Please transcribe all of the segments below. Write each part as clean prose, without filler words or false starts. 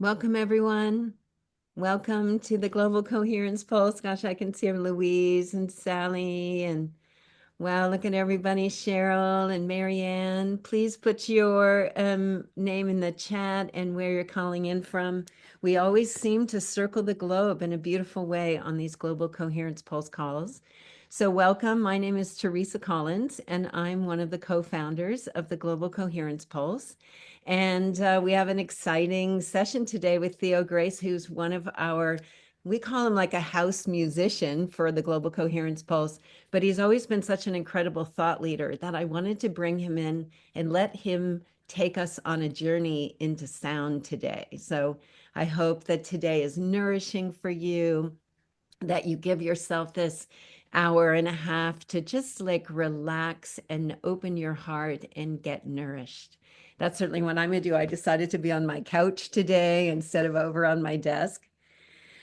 Welcome, everyone. Welcome to the Global Coherence Pulse. Gosh, I can see Louise and Sally and wow, look at everybody, Cheryl and Marianne. Please put your name in the chat and where you're calling in from. We always seem to circle the globe in a beautiful way on these Global Coherence Pulse calls. So welcome. My name is Teresa Collins, and I'm one of the co-founders of the Global Coherence Pulse. And we have an exciting session today with Theo Grace, who's one of our, we call him like a house musician for the Global Coherence Pulse, but he's always been such an incredible thought leader that I wanted to bring him in and let him take us on a journey into sound today. So I hope that today is nourishing for you, that you give yourself this hour and a half to just like relax and open your heart and get nourished. That's certainly what I'm going to do. I decided to be on my couch today instead of over on my desk.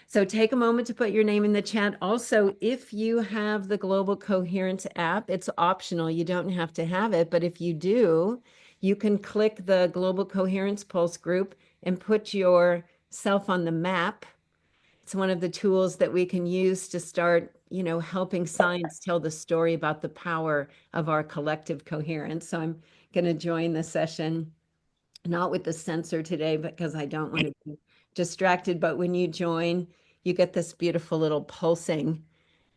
So take a moment to put your name in the chat. Also, if you have the Global Coherence app, it's optional. You don't have to have it. But if you do, you can click the Global Coherence Pulse group and put yourself on the map. It's one of the tools that we can use to start, helping science tell the story about the power of our collective coherence. So I'm going to join the session, not with the sensor today, because I don't want to be distracted. But when you join, you get this beautiful little pulsing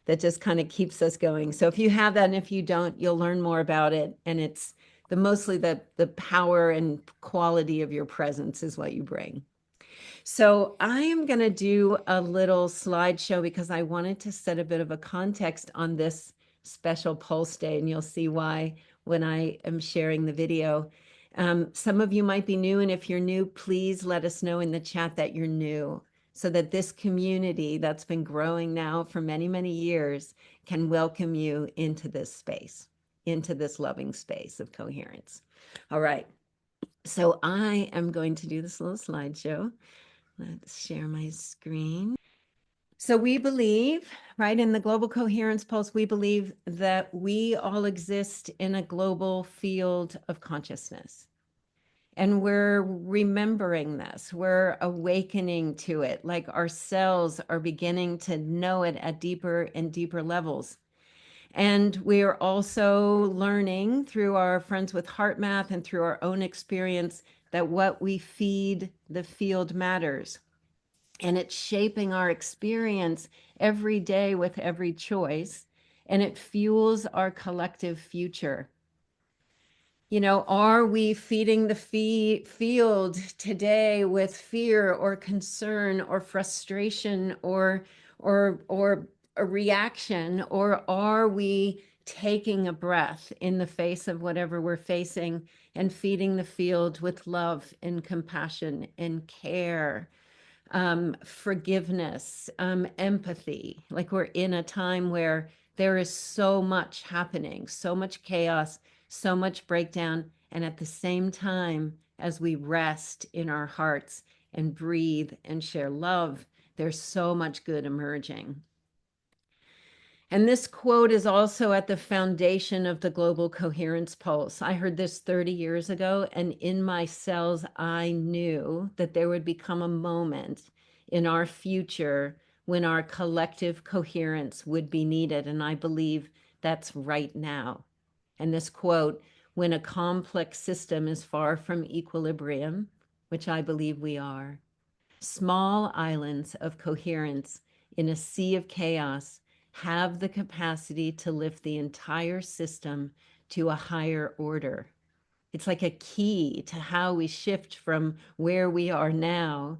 that just kind of keeps us going. So if you have that, and if you don't, you'll learn more about it. And it's mostly the power and quality of your presence is what you bring. So I am going to do a little slideshow because I wanted to set a bit of a context on this special Pulse Day, and you'll see why when I am sharing the video. Some of you might be new, and if you're new, please let us know in the chat that you're new so that this community that's been growing now for many, many years can welcome you into this space, into this loving space of coherence. All right. So I am going to do this little slideshow. Let's share my screen. So we believe, right, in the Global Coherence Pulse, we believe that we all exist in a global field of consciousness. And we're remembering this, we're awakening to it, like our cells are beginning to know it at deeper and deeper levels. And we are also learning through our Friends with Heart Math and through our own experience that what we feed the field matters. And it's shaping our experience every day with every choice, and it fuels our collective future. Are we feeding the field today with fear or concern or frustration or a reaction, or are we taking a breath in the face of whatever we're facing and feeding the field with love and compassion and care, forgiveness, empathy? Like we're in a time where there is so much happening, so much chaos, so much breakdown. And at the same time, as we rest in our hearts and breathe and share love, there's so much good emerging. And this quote is also at the foundation of the Global Coherence Pulse. I heard this 30 years ago, and in my cells, I knew that there would become a moment in our future when our collective coherence would be needed. And I believe that's right now. And this quote, when a complex system is far from equilibrium, which I believe we are, small islands of coherence in a sea of chaos have the capacity to lift the entire system to a higher order. It's like a key to how we shift from where we are now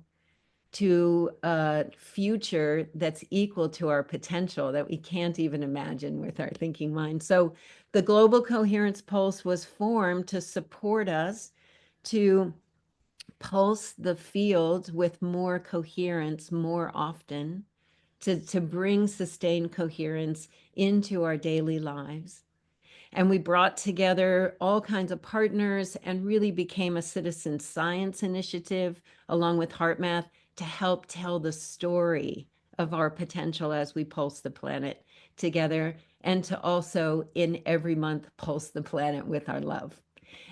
to a future that's equal to our potential that we can't even imagine with our thinking mind. So the Global Coherence Pulse was formed to support us to pulse the field with more coherence more often, to bring sustained coherence into our daily lives. And we brought together all kinds of partners and really became a citizen science initiative along with HeartMath to help tell the story of our potential as we pulse the planet together, and to also in every month pulse the planet with our love.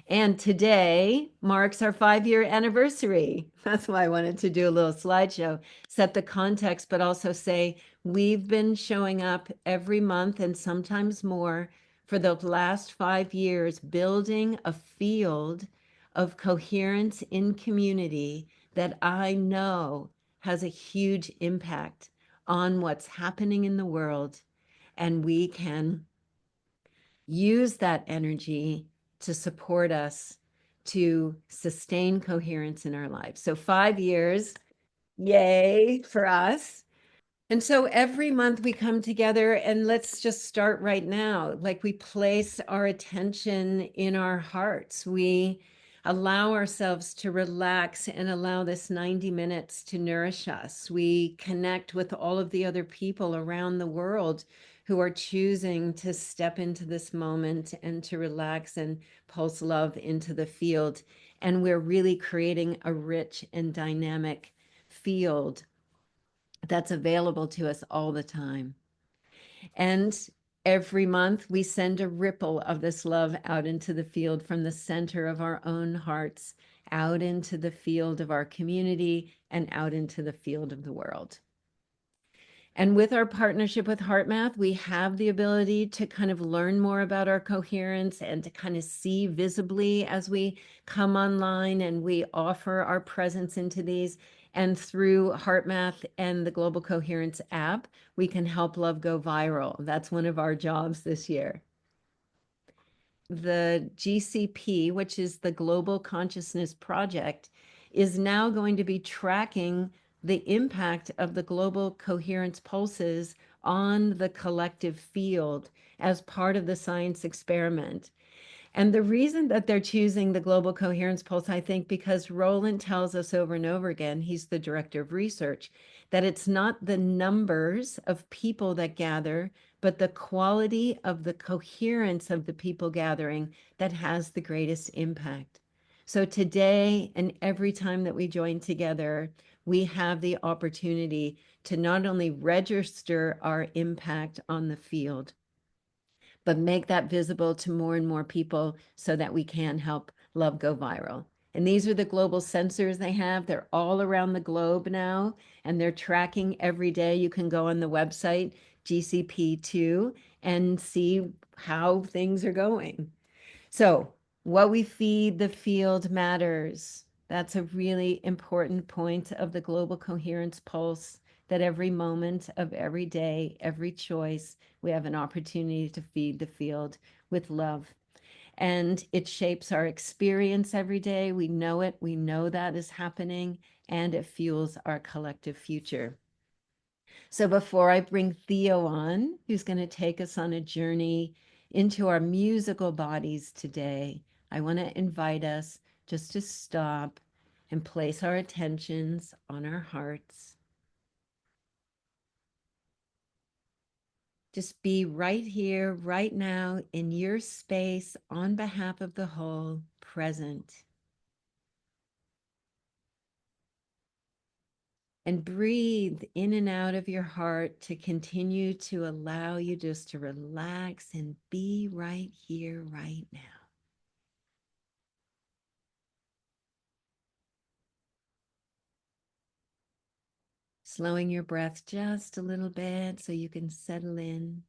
And today marks our 5-year anniversary. That's why I wanted to do a little slideshow, set the context, but also say we've been showing up every month and sometimes more for the last 5 years, building a field of coherence in community that I know has a huge impact on what's happening in the world. And we can use that energy to support us to sustain coherence in our lives. So 5 years, yay for us. And so every month we come together, and let's just start right now. Like, we place our attention in our hearts. We allow ourselves to relax and allow this 90 minutes to nourish us. We connect with all of the other people around the world who are choosing to step into this moment and to relax and pulse love into the field. And we're really creating a rich and dynamic field that's available to us all the time. And every month we send a ripple of this love out into the field from the center of our own hearts, out into the field of our community, and out into the field of the world. And with our partnership with HeartMath, we have the ability to kind of learn more about our coherence and to kind of see visibly as we come online and we offer our presence into these. And through HeartMath and the Global Coherence app, we can help love go viral. That's one of our jobs this year. The GCP, which is the Global Consciousness Project, is now going to be tracking the impact of the global coherence pulses on the collective field as part of the science experiment. And the reason that they're choosing the global coherence pulse, I think, because Roland tells us over and over again, he's the director of research, that it's not the numbers of people that gather, but the quality of the coherence of the people gathering that has the greatest impact. So today and every time that we join together, we have the opportunity to not only register our impact on the field, but make that visible to more and more people so that we can help love go viral. And these are the global sensors they have. They're all around the globe now, and they're tracking every day. You can go on the website, GCP2, and see how things are going. So, what we feed the field matters. That's a really important point of the global coherence pulse, that every moment of every day, every choice, we have an opportunity to feed the field with love. And it shapes our experience every day. We know it, we know that is happening, and it fuels our collective future. So before I bring Theo on, who's going to take us on a journey into our musical bodies today, I want to invite us just to stop and place our attentions on our hearts. Just be right here, right now, in your space, on behalf of the whole, present. And breathe in and out of your heart to continue to allow you just to relax and be right here, right now. Slowing your breath just a little bit so you can settle in.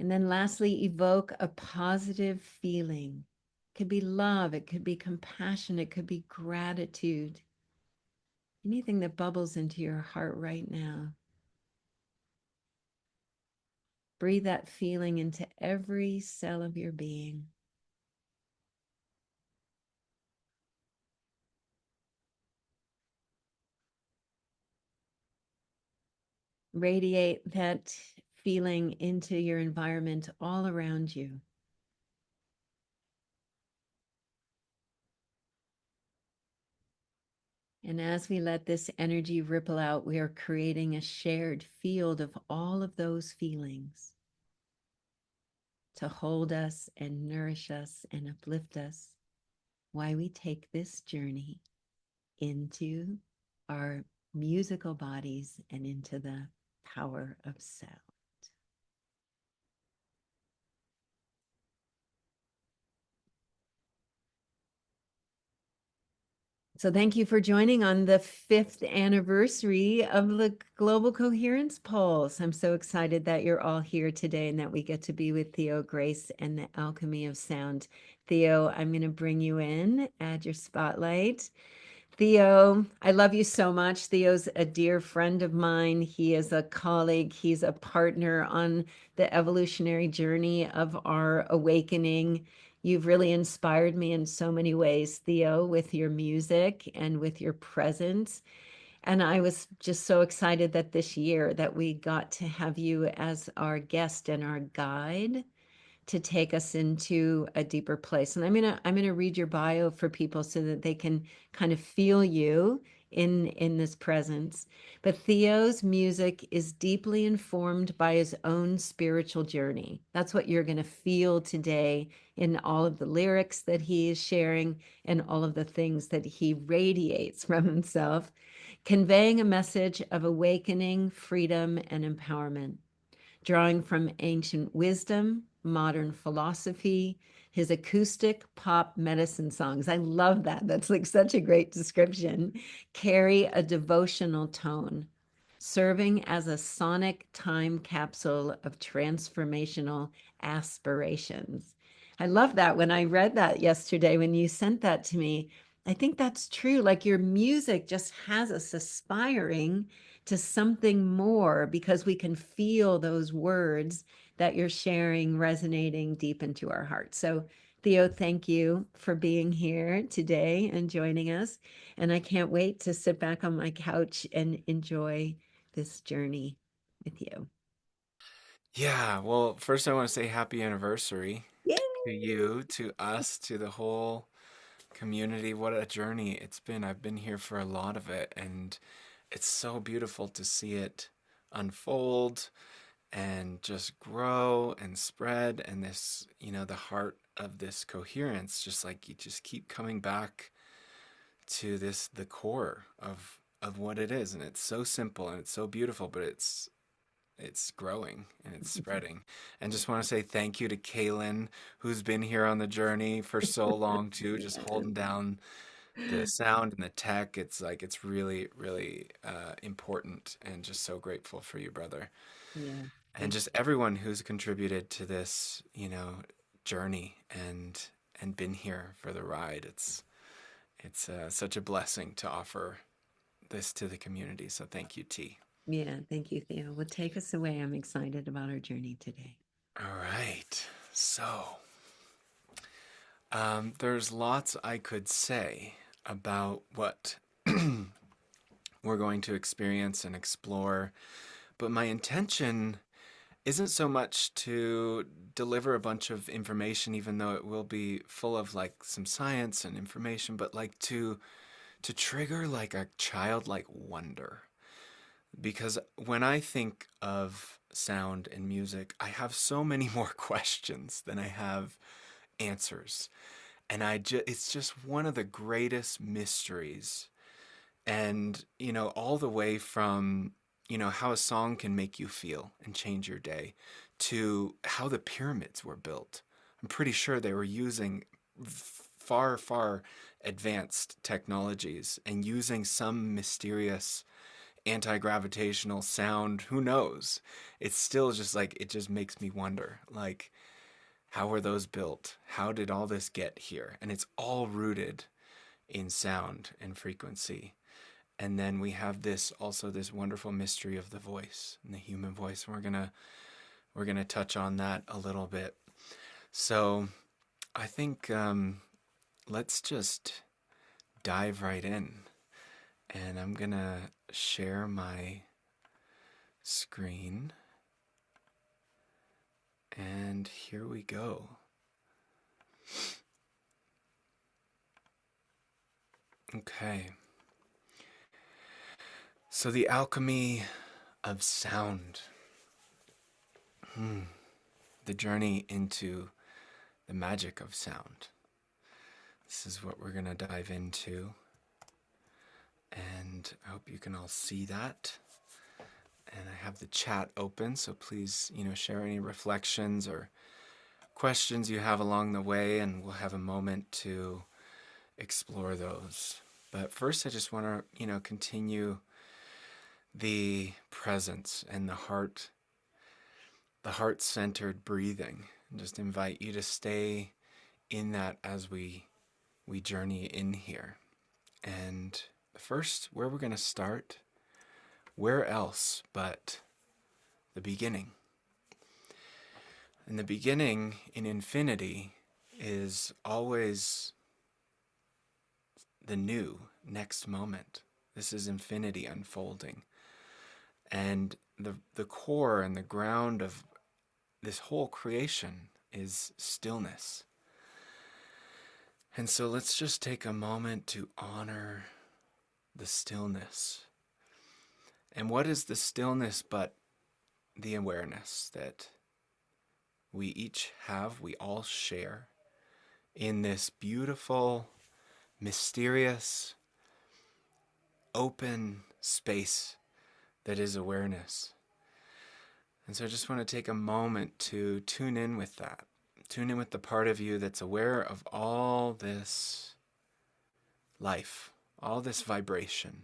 And then lastly, evoke a positive feeling. It could be love, it could be compassion, it could be gratitude. Anything that bubbles into your heart right now. Breathe that feeling into every cell of your being. Radiate that feeling into your environment all around you. And as we let this energy ripple out, we are creating a shared field of all of those feelings to hold us and nourish us and uplift us while we take this journey into our musical bodies and into the power of sound. So thank you for joining on the 5th anniversary of the Global Coherence Pulse. I'm so excited that you're all here today and that we get to be with Theo Grace and the Alchemy of Sound. Theo, I'm going to bring you in, add your spotlight. Theo, I love you so much. Theo's a dear friend of mine. He is a colleague. He's a partner on the evolutionary journey of our awakening. You've really inspired me in so many ways, Theo, with your music and with your presence. And I was just so excited that this year that we got to have you as our guest and our guide to take us into a deeper place. And I'm gonna read your bio for people so that they can kind of feel you in this presence. But Theo's music is deeply informed by his own spiritual journey. That's what you're gonna feel today in all of the lyrics that he is sharing and all of the things that he radiates from himself, conveying a message of awakening, freedom, and empowerment, drawing from ancient wisdom, modern philosophy, his acoustic pop medicine songs. I love that. That's like such a great description. Carry a devotional tone, serving as a sonic time capsule of transformational aspirations. I love that. When I read that yesterday, when you sent that to me, I think that's true. Like your music just has us aspiring to something more because we can feel those words that you're sharing resonating deep into our hearts. So, Theo, thank you for being here today and joining us. And I can't wait to sit back on my couch and enjoy this journey with you. Yeah, well, first I want to say happy anniversary Yay! to you, to us, to the whole community. What a journey it's been. I've been here for a lot of it, and it's so beautiful to see it unfold and just grow and spread. And this, the heart of this coherence, just like you just keep coming back to this, the core of what it is. And it's so simple and it's so beautiful, but it's growing and it's spreading. And just want to say thank you to Kaylin, who's been here on the journey for so long too, just holding down the sound and the tech. It's like it's really, really important, and just so grateful for you, brother, Yeah, and thank just everyone who's contributed to this, journey and been here for the ride. It's such a blessing to offer this to the community. So thank you, T. yeah, thank you, Theo. Well, take us away. I'm excited about our journey today. All right. So, there's lots I could say about what we're going to experience and explore, but my intention isn't so much to deliver a bunch of information, even though it will be full of like some science and information, but like to trigger like a childlike wonder. Because when I think of sound and music, I have so many more questions than I have answers. And it's just one of the greatest mysteries. And all the way from how a song can make you feel and change your day, to how the pyramids were built. I'm pretty sure they were using far advanced technologies and using some mysterious anti-gravitational sound. Who knows? It's still just like, it just makes me wonder, like, how were those built? How did all this get here? And it's all rooted in sound and frequency. And then we have this wonderful mystery of the voice and the human voice. And we're gonna touch on that a little bit. So I think let's just dive right in. And I'm gonna share my screen. And here we go. Okay. So the alchemy of sound. The journey into the magic of sound. This is what we're going to dive into. And I hope you can all see that. And I have the chat open, so please, share any reflections or questions you have along the way, and we'll have a moment to explore those. But first, I just want to, continue the presence and the heart-centered breathing. And just invite you to stay in that as we journey in here. And first, where we're going to start, where else but the beginning? And the beginning in infinity is always the new, next moment. This is infinity unfolding. And the core and the ground of this whole creation is stillness. And so let's just take a moment to honor the stillness. And what is the stillness but the awareness that we each have, we all share in this beautiful, mysterious, open space that is awareness. And so I just want to take a moment to tune in with that. Tune in with the part of you that's aware of all this life, all this vibration.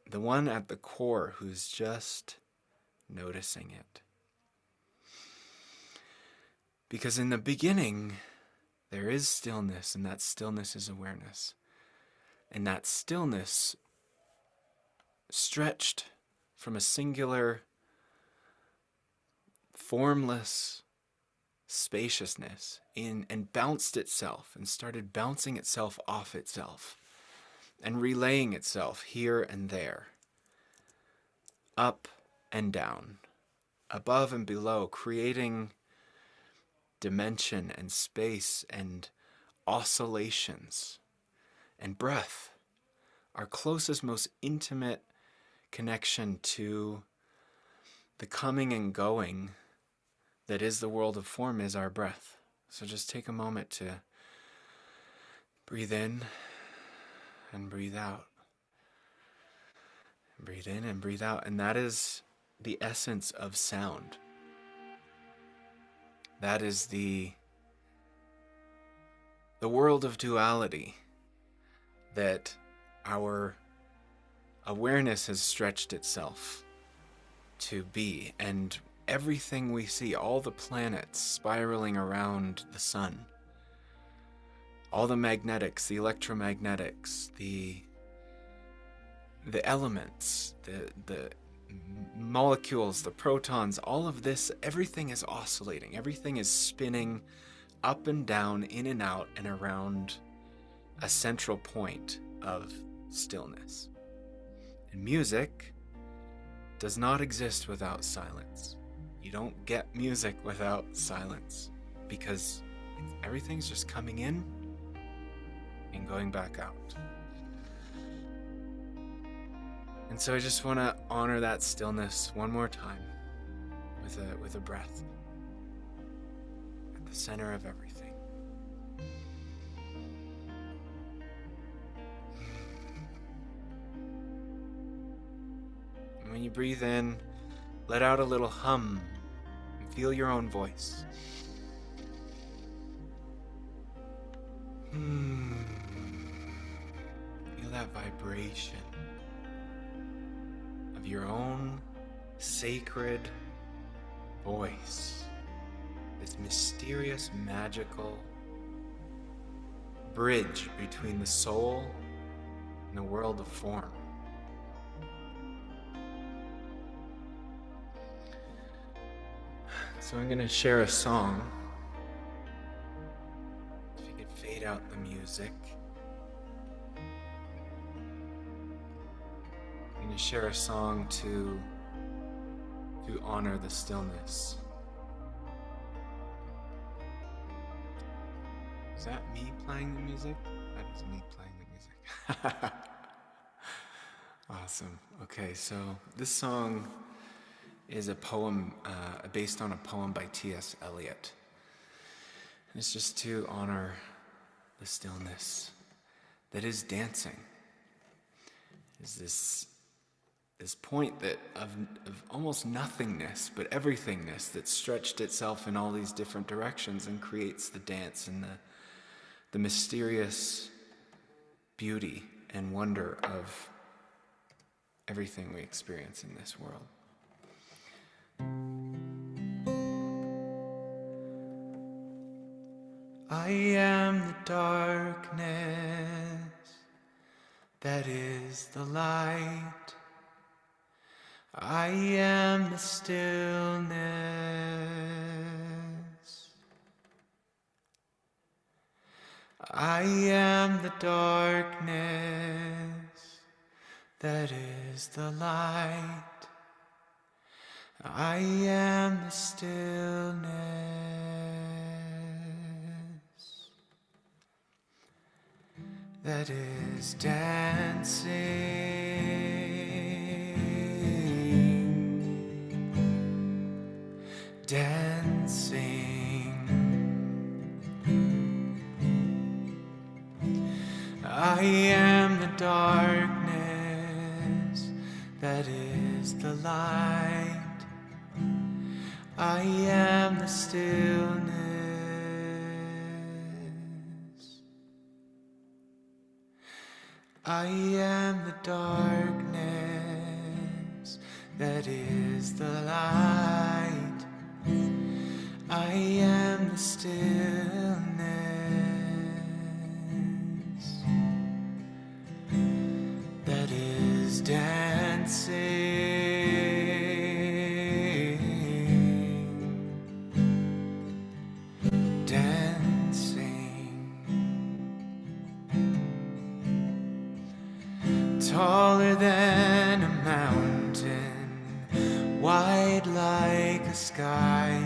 The one at the core who's just noticing it. Because in the beginning, there is stillness, and that stillness is awareness. And that stillness stretched from a singular, formless spaciousness in and bounced itself and started bouncing itself off itself and relaying itself here and there, up and down, above and below, creating dimension and space and oscillations and breath. Our closest, most intimate connection to the coming and going that is the world of form is our breath. So just take a moment to breathe in and breathe out. Breathe in and breathe out. And that is the essence of sound. That is the world of duality that our awareness has stretched itself to be. And everything we see, all the planets spiraling around the sun, all the magnetics, the electromagnetics, the elements, the molecules, the protons, all of this, everything is oscillating. Everything is spinning up and down, in and out, and around a central point of stillness. And music does not exist without silence. You don't get music without silence, because everything's just coming in and going back out. And so I just want to honor that stillness one more time with a breath at the center of everything. And when you breathe in, let out a little hum and feel your own voice. Feel that vibration of your own sacred voice. This mysterious, magical bridge between the soul and the world of form. So I'm going to share a song. If you could fade out the music. I'm going to share a song to honor the stillness. Is that me playing the music? That is me playing the music. Awesome. Okay, so this song is a poem based on a poem by T.S. Eliot. And it's just to honor the stillness that is dancing. Is this point that of almost nothingness, but everythingness that stretched itself in all these different directions and creates the dance and the mysterious beauty and wonder of everything we experience in this world. I am the darkness that is the light. I am the stillness. I am the darkness that is the light. I am the stillness that is dancing, dancing. I am the darkness that is the light. I am the stillness. I am the darkness that is the light. I am the stillness that is dancing, dancing. Taller than a mountain, wide like a sky,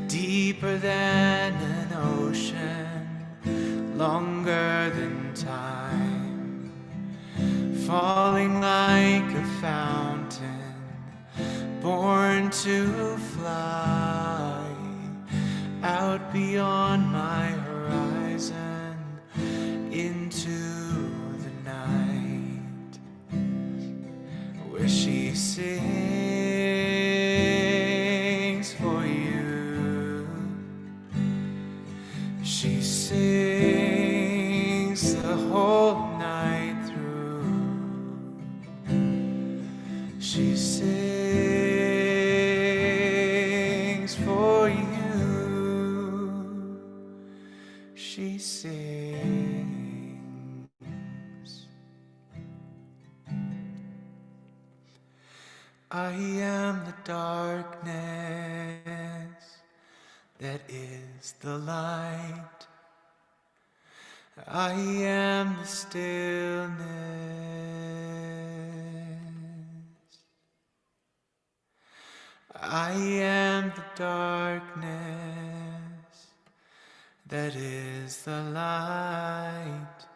deeper than an ocean, longer than time, falling like a fountain, born to fly out beyond my horizon into the night, where she sings for you. She sings the whole night through. She sings for you. She sings. I am the darkness that is the light. I am the stillness. I am the darkness that is the light.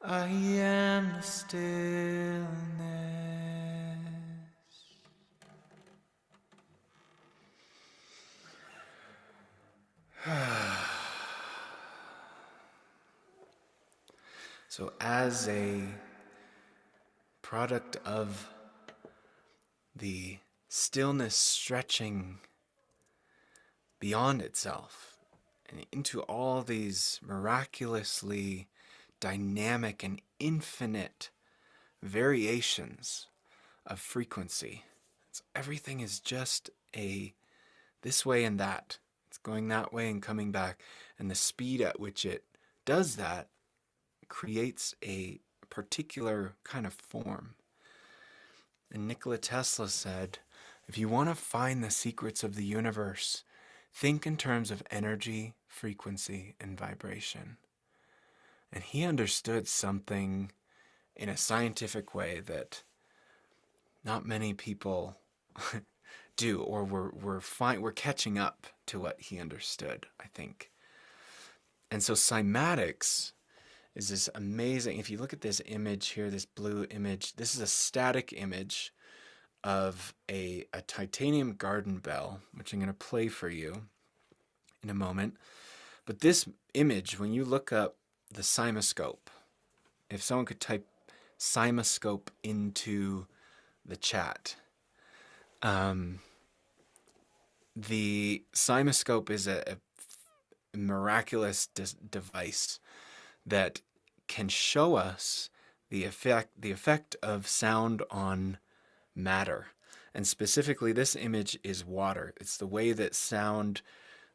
I am the stillness. So as a product of the stillness stretching beyond itself and into all these miraculously dynamic and infinite variations of frequency. So everything is just a this way and that. It's going that way and coming back. And the speed at which it does that creates a particular kind of form. And Nikola Tesla said, if you want to find the secrets of the universe, think in terms of energy, frequency, and vibration. And he understood something in a scientific way that not many people do, or we're catching up to what he understood, I think. And so cymatics is this amazing, if you look at this image here, this blue image, this is a static image of a titanium garden bell, which I'm going to play for you in a moment. But this image, when you look up the cymoscope, if someone could type cymoscope into the chat, the cymoscope is a miraculous device that can show us the effect of sound on matter. And specifically, this image is water. It's the way that sound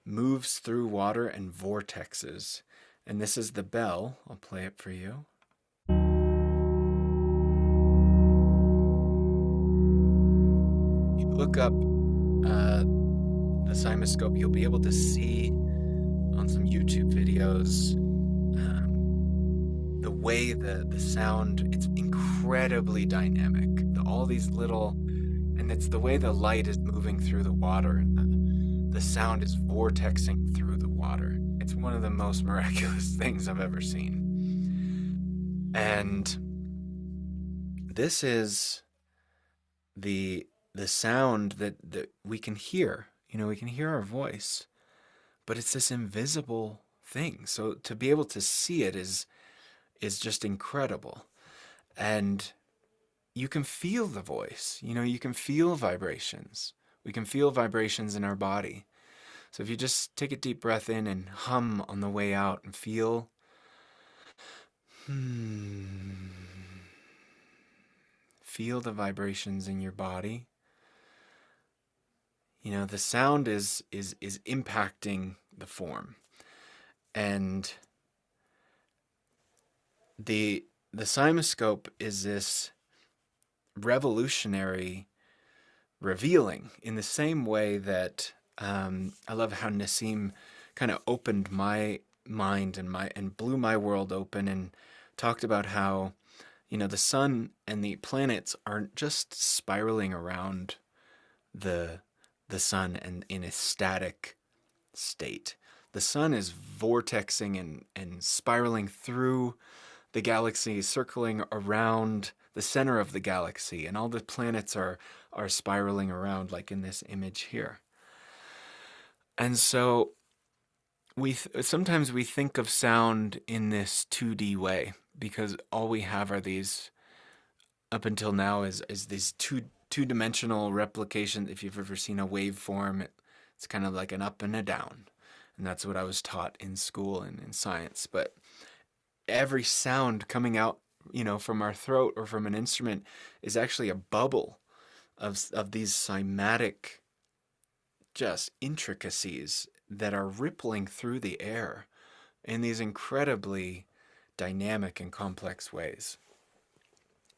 moves through water and vortexes. And this is the bell. I'll play it for you. You look up the cymoscope, you'll be able to see on some YouTube videos the way the sound, it's incredibly dynamic. All these little, and it's the way the light is moving through the water, and the sound is vortexing through the water. It's one of the most miraculous things I've ever seen. And this is the sound that we can hear. We can hear our voice, but it's this invisible thing. So to be able to see it is just incredible. And you can feel the voice. You can feel vibrations. We can feel vibrations in our body. So if you just take a deep breath in and hum on the way out and feel, feel the vibrations in your body. The sound is impacting the form. And the cymoscope is this revolutionary revealing, in the same way that I love how Nassim kind of opened my mind and blew my world open, and talked about how the sun and the planets aren't just spiraling around the sun and in a static state. The sun is vortexing and spiraling through the galaxy, circling around the center of the galaxy, and all the planets are spiraling around, like in this image here. And so sometimes we think of sound in this 2D way, because all we have are these, up until now, is these two-dimensional replication. If you've ever seen a waveform, it's kind of like an up and a down, and that's what I was taught in school and in science. But every sound coming out, from our throat or from an instrument is actually a bubble of these cymatic just intricacies that are rippling through the air in these incredibly dynamic and complex ways.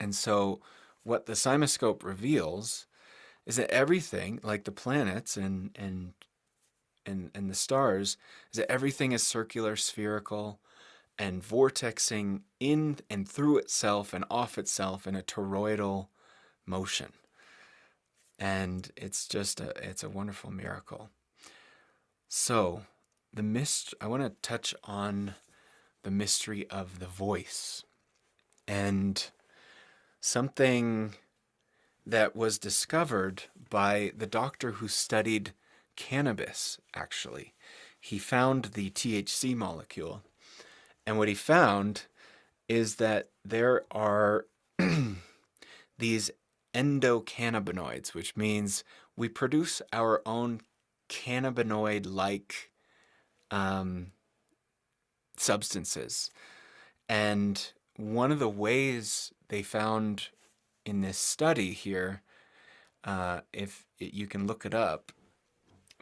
And so what the cymoscope reveals is that everything, like the planets and the stars, is that everything is circular, spherical, and vortexing in and through itself and off itself in a toroidal motion. And it's a wonderful miracle. So I want to touch on the mystery of the voice, and something that was discovered by the doctor who studied cannabis, actually. He found the THC molecule, and what he found is that there are these endocannabinoids, which means we produce our own cannabinoid-like substances. And one of the ways they found in this study here, if you can look it up,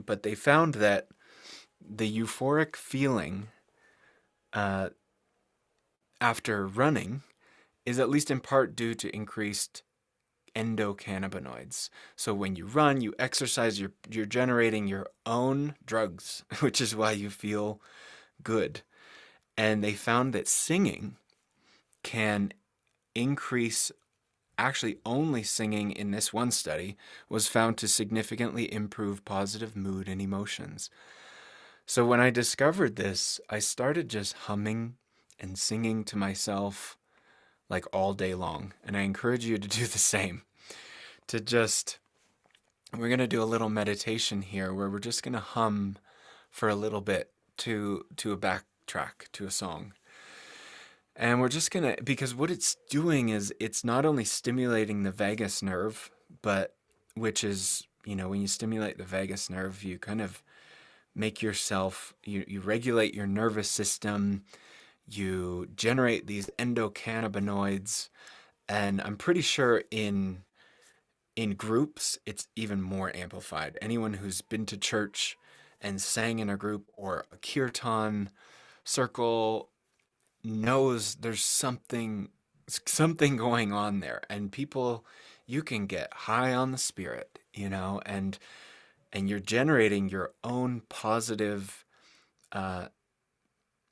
but they found that the euphoric feeling after running is at least in part due to increased endocannabinoids. So when you run, you exercise, you're generating your own drugs, which is why you feel good. And they found that singing can increase, actually only singing in this one study was found to significantly improve positive mood and emotions. So when I discovered this, I started just humming and singing to myself like all day long. And I encourage you to do the same. We're going to do a little meditation here where we're just going to hum for a little bit to a backtrack, to a song. And we're just going to, because what it's doing is it's not only stimulating the vagus nerve, but which is, when you stimulate the vagus nerve, you kind of make yourself, you regulate your nervous system, you generate these endocannabinoids, and I'm pretty sure in groups it's even more amplified. Anyone who's been to church and sang in a group or a kirtan circle knows there's something going on there, and people, you can get high on the spirit, and you're generating your own positive uh,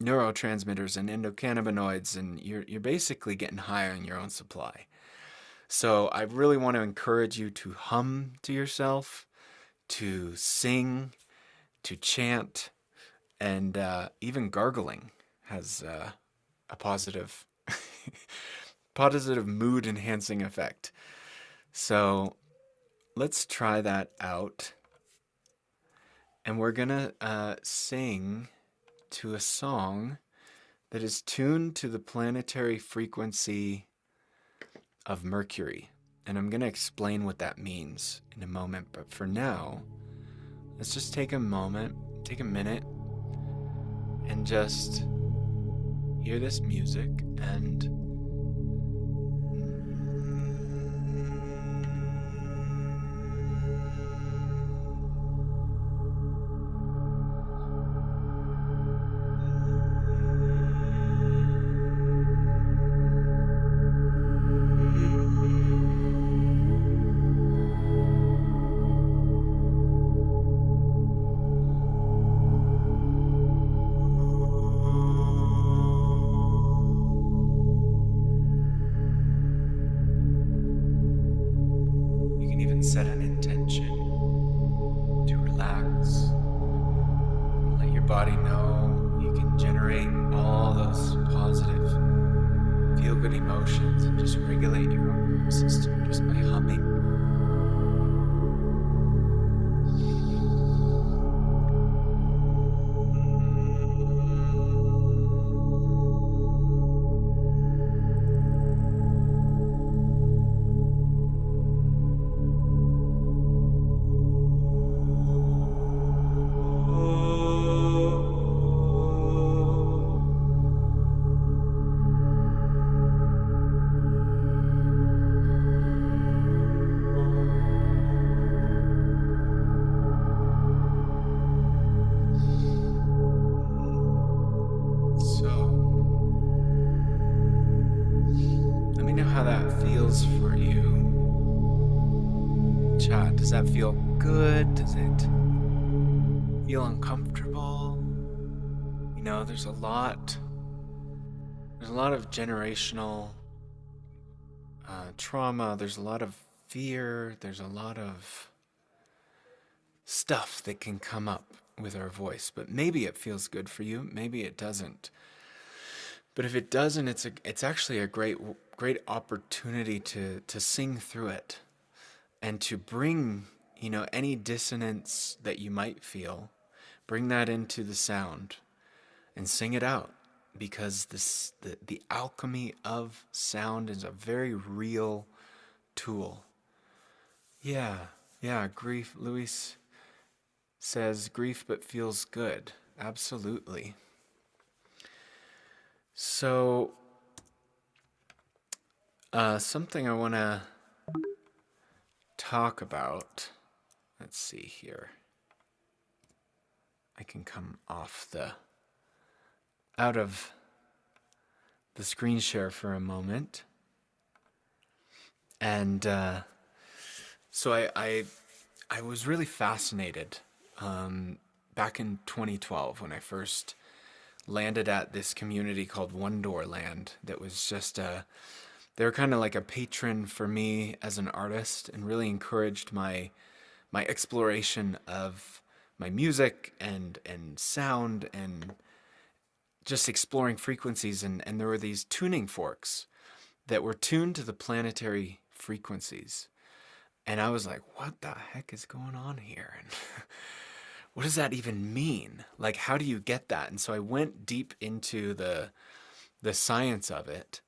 neurotransmitters and endocannabinoids, and you're basically getting high on your own supply. So I really want to encourage you to hum to yourself, to sing, to chant, and even gargling has a positive positive mood enhancing effect. So let's try that out. And we're gonna sing to a song that is tuned to the planetary frequency of Mercury. And I'm gonna explain what that means in a moment. But for now, let's just take a moment, take a minute, and just hear this music and you can even set an intention to relax. Let your body know you can generate all those positive, feel good emotions and just regulate your own system just by humming. Let me know how that feels for you. Chat, does that feel good? Does it feel uncomfortable? There's a lot of generational trauma. There's a lot of fear. There's a lot of stuff that can come up with our voice. But maybe it feels good for you. Maybe it doesn't. But if it doesn't, it's actually a great opportunity to sing through it and to bring any dissonance that you might feel, bring that into the sound and sing it out, because the alchemy of sound is a very real tool. Yeah, grief. Luis says grief but feels good. Absolutely. So, something I want to talk about. Let's see here. I can come out of the screen share for a moment. And so I was really fascinated back in 2012 when I first landed at this community called One Door Land that was just they were kind of like a patron for me as an artist and really encouraged my exploration of my music and sound and just exploring frequencies, and there were these tuning forks that were tuned to the planetary frequencies. And I was like, what the heck is going on here? And what does that even mean? Like, how do you get that? And so I went deep into the science of it.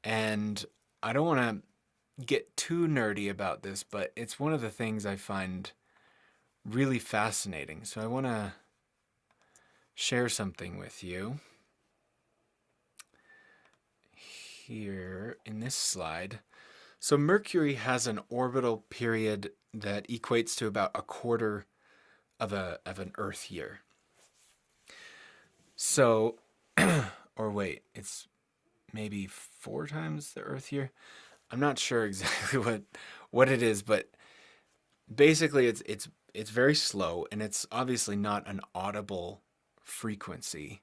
And I don't want to get too nerdy about this, but it's one of the things I find really fascinating. So I want to share something with you. here in this slide. So Mercury has an orbital period that equates to about a quarter of an Earth year. So, or wait, it's maybe 4 times the Earth year. I'm not sure exactly what it is, but basically it's very slow, and it's obviously not an audible frequency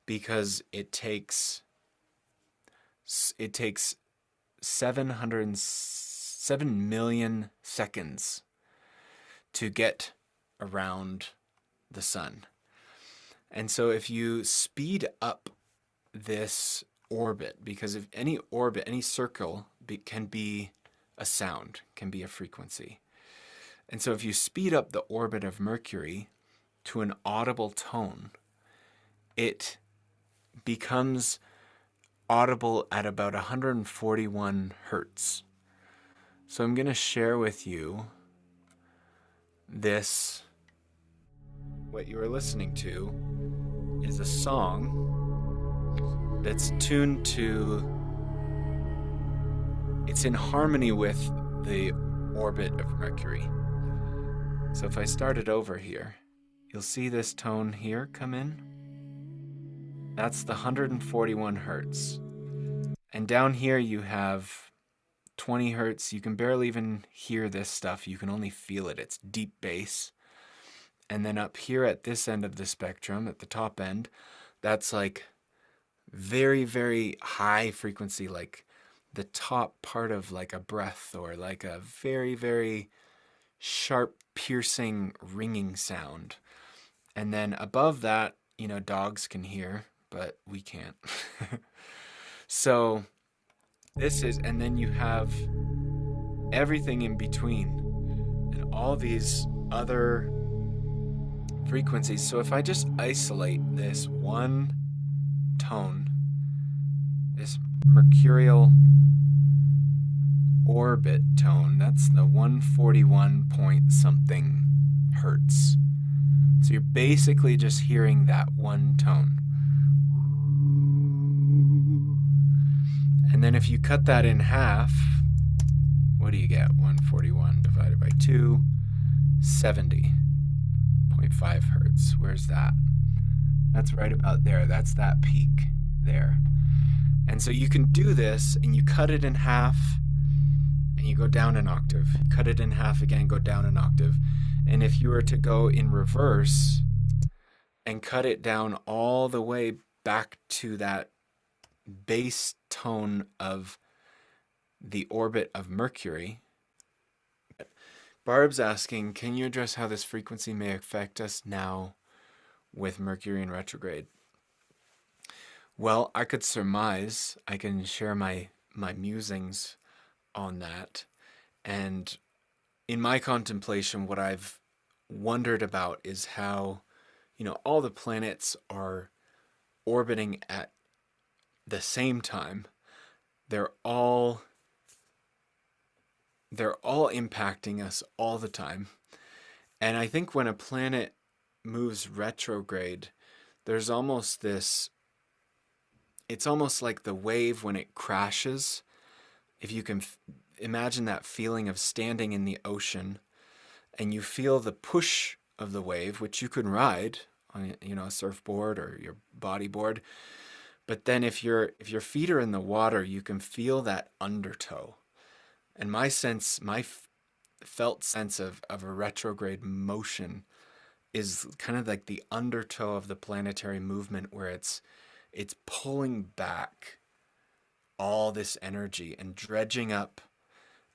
because it takes 707 million seconds to get around the sun. And so if you speed up this orbit, because if any orbit, any circle can be a sound, can be a frequency. And so if you speed up the orbit of Mercury to an audible tone, it becomes audible at about 141 hertz. So I'm going to share with you this. What you are listening to is a song that's tuned to, it's in harmony with the orbit of Mercury. So if I start it over here, you'll see this tone here come in. That's the 141 hertz. And down here you have 20 hertz. You can barely even hear this stuff. You can only feel it. It's deep bass. And then up here at this end of the spectrum, at the top end, that's like very, very high frequency, like the top part of like a breath, or like a very, very sharp, piercing, ringing sound. And then above that, dogs can hear, but we can't. So this is, and then you have everything in between and all these other frequencies. So if I just isolate this one tone, this mercurial orbit tone, that's the 141 point something hertz. So you're basically just hearing that one tone. And then if you cut that in half, what do you get? 141 divided by 2, 70.5 hertz. Where's that? That's right about there. That's that peak there. And so you can do this, and you cut it in half, and you go down an octave. Cut it in half again, go down an octave. And if you were to go in reverse and cut it down all the way back to that base tone of the orbit of Mercury. Barb's asking, can you address how this frequency may affect us now with Mercury in retrograde? Well, I could surmise, I can share my musings on that. And in my contemplation, what I've wondered about is how, all the planets are orbiting at the same time. They're all impacting us all the time. And I think when a planet moves retrograde, there's almost this, it's almost like the wave when it crashes. If you can imagine that feeling of standing in the ocean and you feel the push of the wave, which you can ride on, a surfboard or your bodyboard. But then if your feet are in the water, you can feel that undertow. And my felt sense of a retrograde motion is kind of like the undertow of the planetary movement, where it's pulling back all this energy and dredging up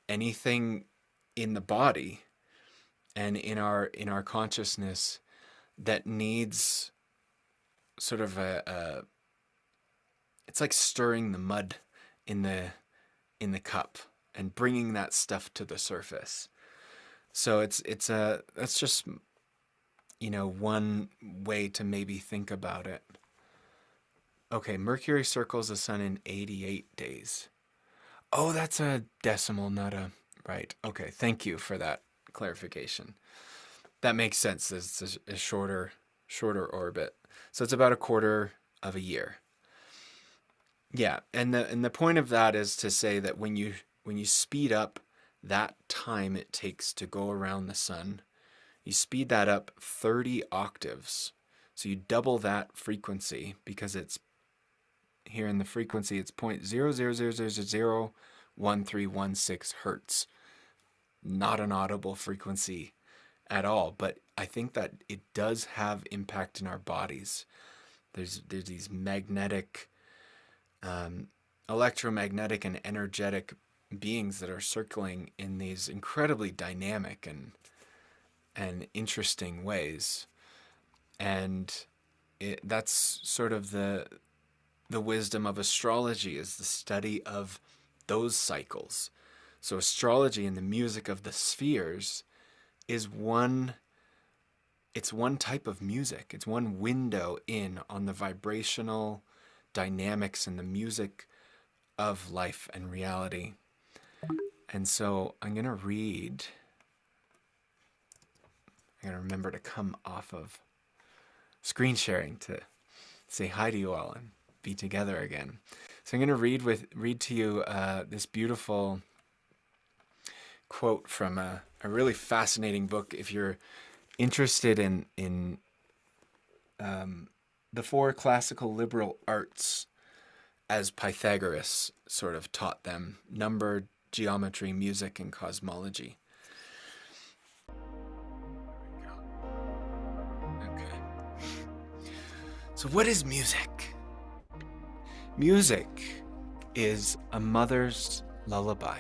anything in the body and in our consciousness that needs sort of it's like stirring the mud in the cup and bringing that stuff to the surface. So that's just one way to maybe think about it. Okay, Mercury circles the sun in 88 days. Oh, that's a decimal, not a right. Okay, thank you for that clarification. That makes sense. It's a shorter orbit. So it's about a quarter of a year. Yeah, and the point of that is to say that when you speed up that time it takes to go around the sun, you speed that up 30 octaves. So you double that frequency because it's here in the frequency it's 0.0000001316 hertz. Not an audible frequency at all, but I think that it does have impact in our bodies. There's these magnetic um, electromagnetic and energetic beings that are circling in these incredibly dynamic and interesting ways. And that's sort of the wisdom of astrology, is the study of those cycles. So astrology and the music of the spheres is one type of music. It's one window in on the vibrational dynamics and the music of life and reality. And so I'm going to read. I got to remember to come off of screen sharing to say hi to you all and be together again. So I'm going to read to you this beautiful quote from a really fascinating book. If you're interested in the four classical liberal arts, as Pythagoras sort of taught them: number, geometry, music, and cosmology. Okay. So what is music? Music is a mother's lullaby.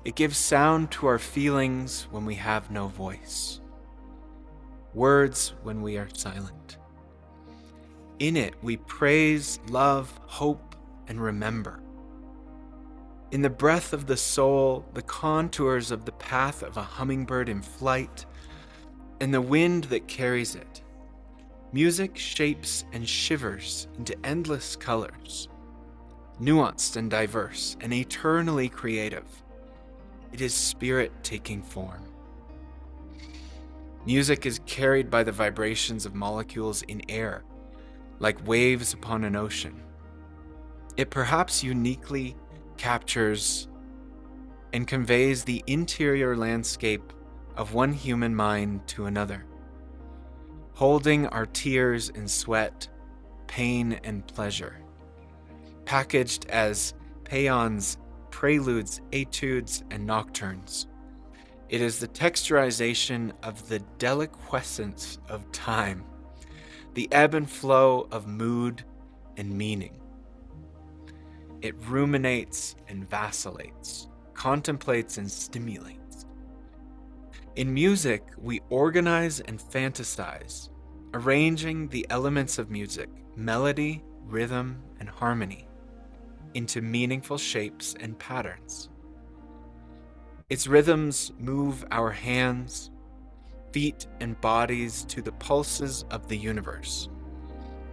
It gives sound to our feelings when we have no voice, words when we are silent. In it, we praise, love, hope, and remember. In the breath of the soul, the contours of the path of a hummingbird in flight, and the wind that carries it, music shapes and shivers into endless colors, nuanced and diverse and eternally creative. It is spirit taking form. Music is carried by the vibrations of molecules in air, like waves upon an ocean. It perhaps uniquely captures and conveys the interior landscape of one human mind to another, holding our tears and sweat, pain and pleasure, packaged as paeans, preludes, etudes, and nocturnes. It is the texturization of the deliquescence of time, the ebb and flow of mood and meaning. It ruminates and vacillates, contemplates and stimulates. In music, we organize and fantasize, arranging the elements of music, melody, rhythm, and harmony, into meaningful shapes and patterns. Its rhythms move our hands, feet, and bodies to the pulses of the universe.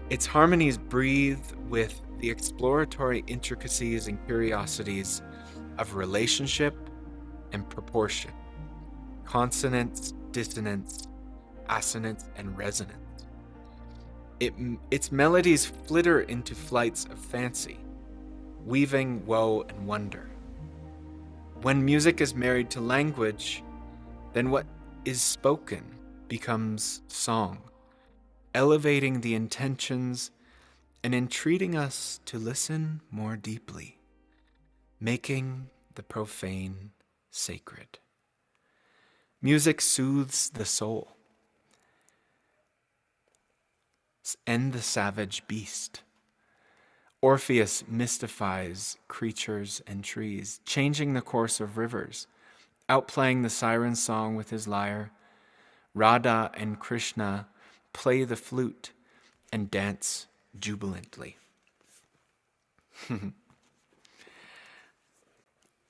Its harmonies breathe with the exploratory intricacies and curiosities of relationship and proportion, consonance, dissonance, assonance, and resonance. Its melodies flitter into flights of fancy, weaving woe and wonder. When music is married to language, then what is spoken becomes song, elevating the intentions and entreating us to listen more deeply, making the profane sacred. Music soothes the soul and the savage beast. Orpheus mystifies creatures and trees, changing the course of rivers, outplaying the siren song with his lyre. Radha and Krishna play the flute and dance jubilantly.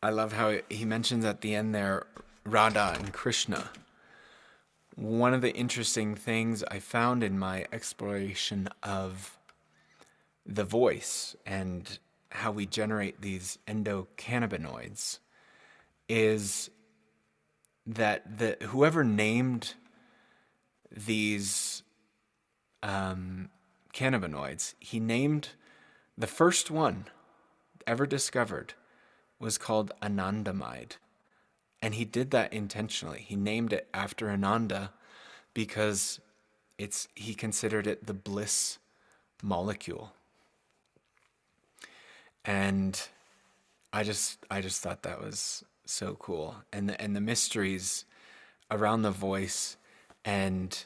I love how he mentions at the end there, Radha and Krishna. One of the interesting things I found in my exploration of the voice and how we generate these endocannabinoids is that whoever named these cannabinoids, he named The first one ever discovered was called anandamide. And he did that intentionally. He named it after Ananda because he considered it the bliss molecule. And I just thought that was so cool. And the mysteries around the voice and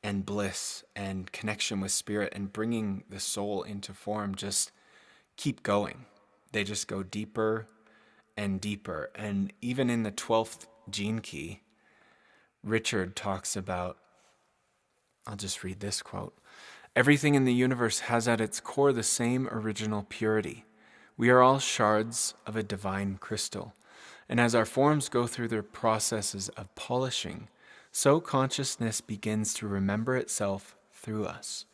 bliss and connection with spirit and bringing the soul into form just keep going. They just go deeper and deeper. And even in the 12th gene key, Richard talks about, I'll just read this quote. Everything in the universe has at its core the same original purity. We are all shards of a divine crystal. And as our forms go through their processes of polishing, so consciousness begins to remember itself through us.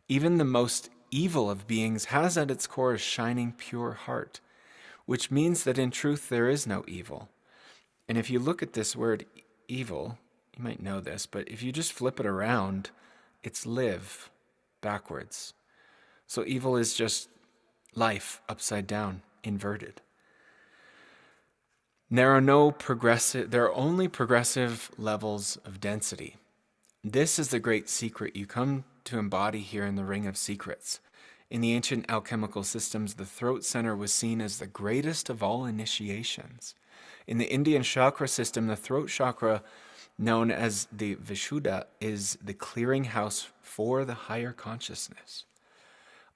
Even the most evil of beings has at its core a shining, pure heart, which means that in truth there is no evil. And if you look at this word evil, you might know this, but if you just flip it around, it's live backwards. So evil is just life upside down, inverted. There are only progressive levels of density. This is the great secret you come to embody here in the Ring of Secrets. In the ancient alchemical systems, the throat center was seen as the greatest of all initiations. In the Indian chakra system, the throat chakra, known as the Vishuddha, is the clearinghouse for the higher consciousness.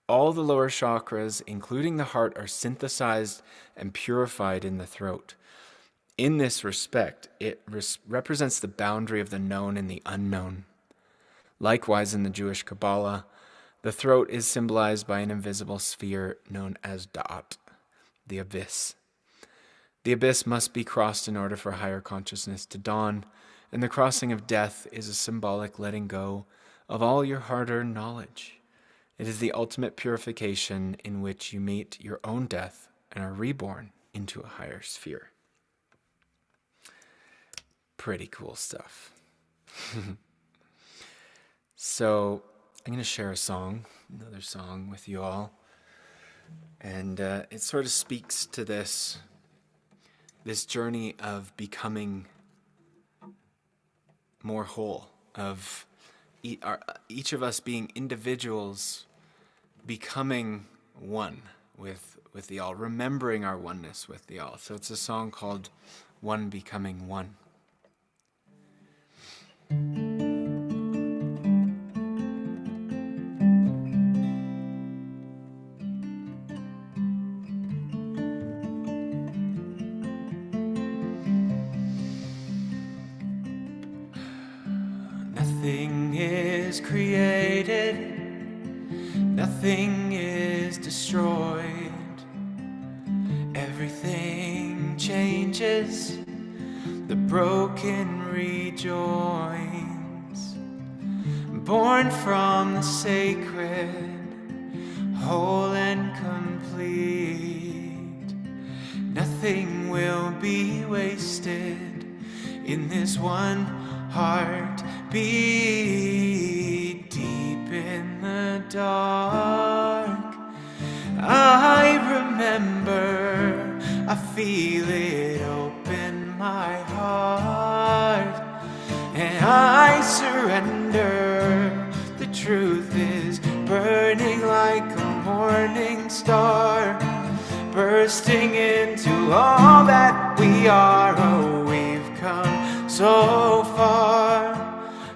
All the lower chakras, including the heart, are synthesized and purified in the throat. In this respect, it represents the boundary of the known and the unknown. Likewise, in the Jewish Kabbalah, the throat is symbolized by an invisible sphere known as Da'at, the abyss. The abyss must be crossed in order for higher consciousness to dawn, and the crossing of death is a symbolic letting go of all your hard-earned knowledge. It is the ultimate purification in which you meet your own death and are reborn into a higher sphere. Pretty cool stuff. So I'm going to share another song with you all. And it sort of speaks to this journey of becoming more whole, of each of us being individuals, becoming one with the all, remembering our oneness with the all. So it's a song called One Becoming One. Nothing is created, nothing is destroyed. Everything changes, the broken rejoins. Born from the sacred, whole and complete. Nothing will be wasted in this one heartbeat. Deep in the dark, I remember, I feel it open my heart, and I surrender. The truth is burning like a morning star, bursting into all that we are. Oh, we've come so far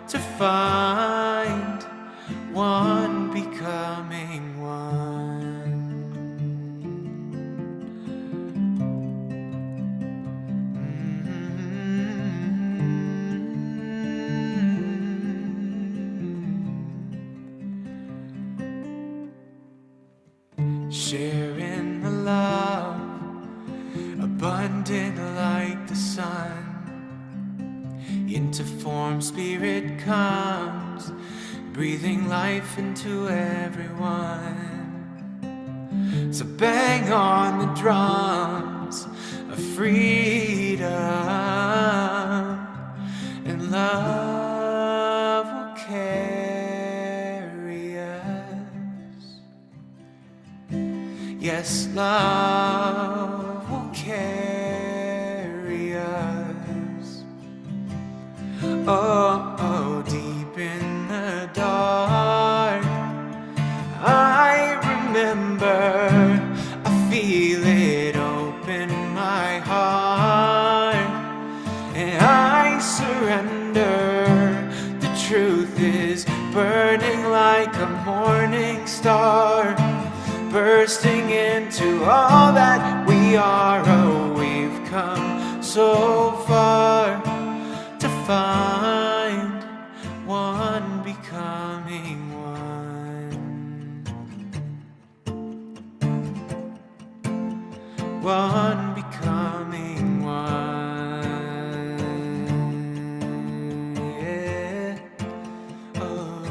to find one becoming one. Sharing the love, abundant like the sun. Into form spirit comes, breathing life into everyone. So bang on the drums of freedom, and love will carry us. Yes, love will carry us. Oh, oh, deep in the dark. I remember, I feel it open my heart, and I surrender. The truth is burning like a morning star, bursting into all that we are. Oh, we've come so far to find one becoming one becoming one. Yeah. Oh,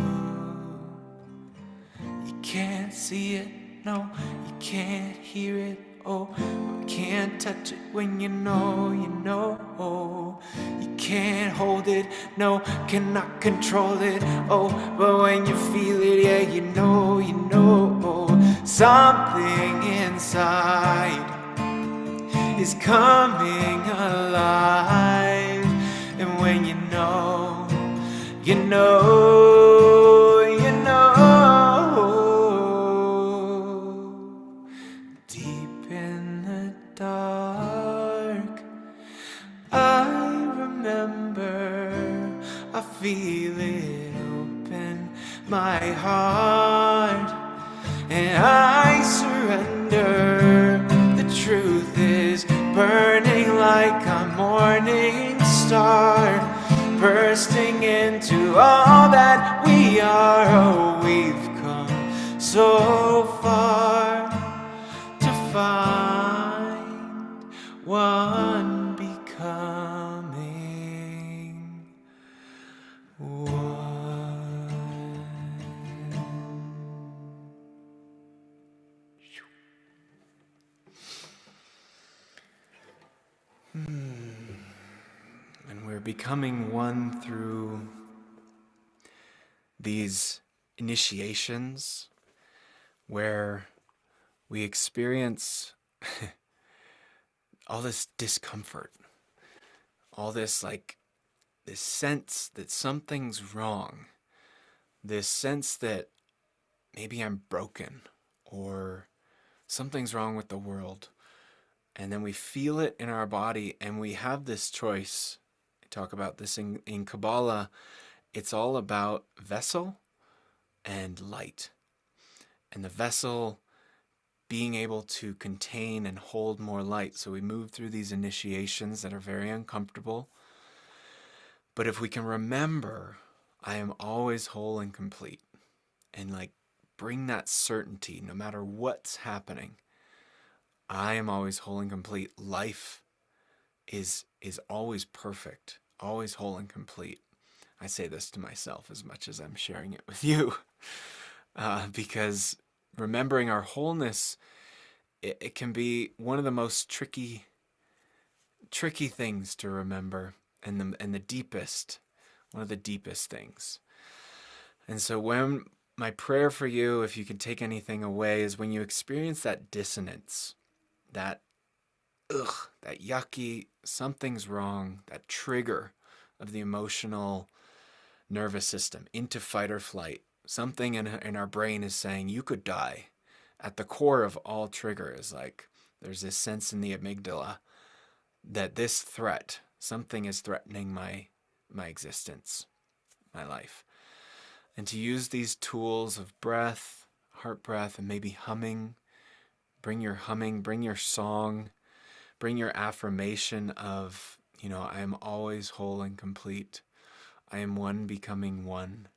you can't see it, no, you can't hear it. Oh, you can't touch it when you know, you know. Oh, you can't hold it, no, cannot control it. Oh, but when you feel it, yeah, you know, you know. Oh, something inside is coming alive, and when you know, you know, you know. Deep in the dark, I remember, I feel it open my heart, and I surrender. The truth is burning like a morning star, bursting into all that we are. Oh, we've come so far to find one becoming one. And we're becoming one through these initiations where we experience all this discomfort, all this this sense that something's wrong, this sense that maybe I'm broken or something's wrong with the world. And then we feel it in our body, and we have this choice. I talk about this in Kabbalah. It's all about vessel and light. And the vessel being able to contain and hold more light. So we move through these initiations that are very uncomfortable. But if we can remember, I am always whole and complete, and bring that certainty no matter what's happening, I am always whole and complete. Life is always perfect, always whole and complete. I say this to myself as much as I'm sharing it with you, because remembering our wholeness, it can be one of the most tricky things to remember, and the deepest, one of the deepest things. And so when my prayer for you, if you can take anything away, is when you experience that dissonance, that that yucky, something's wrong, that trigger of the emotional nervous system into fight or flight. Something in our brain is saying you could die. At the core of all trigger is there's this sense in the amygdala that this threat, something is threatening my existence, my life. And to use these tools of breath, heart breath, and maybe humming, bring your song, bring your affirmation of, I am always whole and complete. I am one becoming one.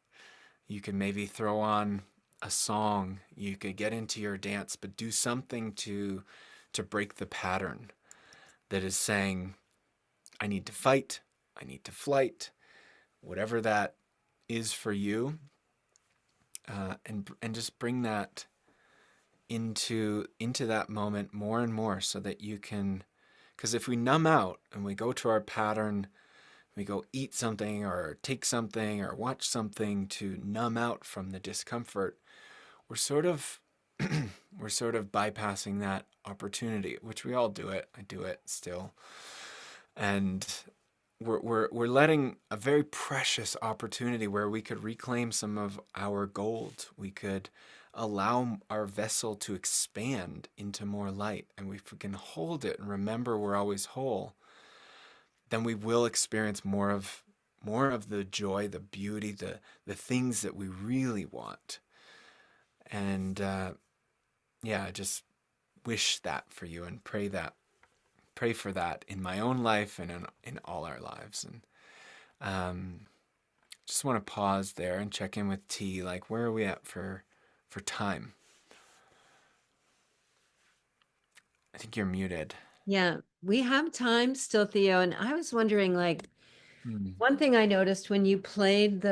You can maybe throw on a song. You could get into your dance, but do something to break the pattern that is saying, I need to fight, I need to flight, whatever that is for you, and just bring that into that moment more and more, so that you can, because if we numb out and we go to our pattern, we go eat something or take something or watch something to numb out from the discomfort, we're sort of we're sort of bypassing that opportunity, which we all do it. I do it still. And we're letting a very precious opportunity where we could reclaim some of our gold. We could allow our vessel to expand into more light. And if we can hold it and remember we're always whole, then we will experience more of the joy, the beauty, the things that we really want. And yeah, I just wish that for you and pray for that in my own life and in all our lives. And um, just want to pause there and check in with T. Like, where are we at for time? I think you're muted. Yeah, we have time still, Theo. And I was wondering, like, Hmm. one thing I noticed when you played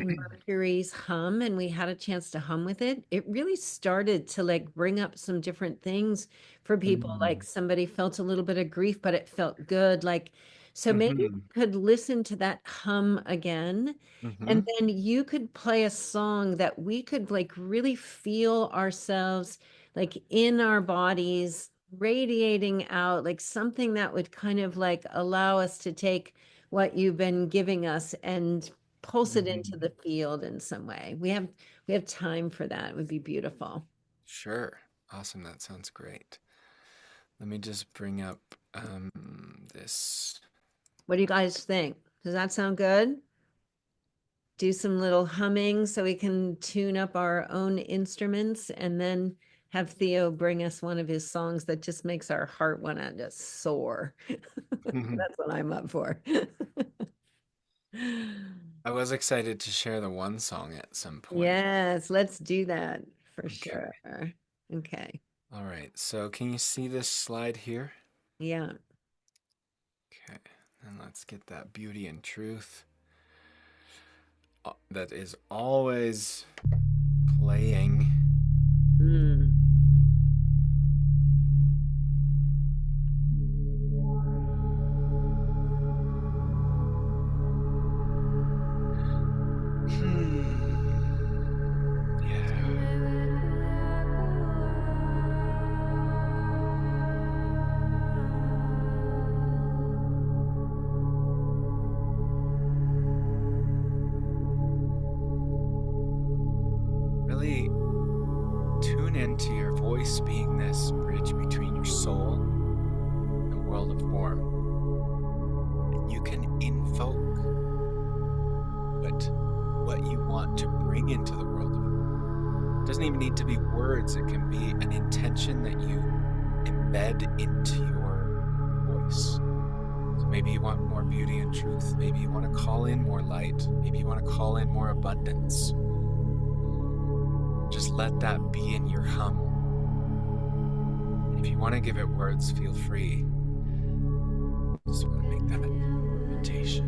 Mercury's Hum and we had a chance to hum with it, it really started to like bring up some different things for people. Like Mm. somebody felt a little bit of grief, but it felt good. Like, so maybe you Mm-hmm. could listen to that hum again, Mm-hmm. and then you could play a song that we could like really feel ourselves like in our bodies radiating out, like something that would kind of like allow us to take what you've been giving us and pulse it into Mm-hmm. the field in some way. We have time for that. It would be beautiful. Sure. Awesome. That sounds great. Let me just bring up this. What do you guys think? Does that sound good? Do some little humming so we can tune up our own instruments and then have Theo bring us one of his songs that just makes our heart want to just soar. That's what I'm up for. I was excited to share the one song at some point. Yes, let's do that for Okay. sure. Okay. All right. So can you see this slide here? Yeah. Okay. And let's get that beauty and truth that is always playing. Mm. Yeah. Really tune into your voice being this bridge between your soul and the world of form. And you can invoke what you want to bring into the world of form. It doesn't even need to be words, it can be an intention that you embed into your voice. So maybe you want more beauty and truth. Maybe you want to call in more light. Maybe you want to call in more abundance. Just let that be in your hum. If you want to give it words, feel free. Just want to make that invitation.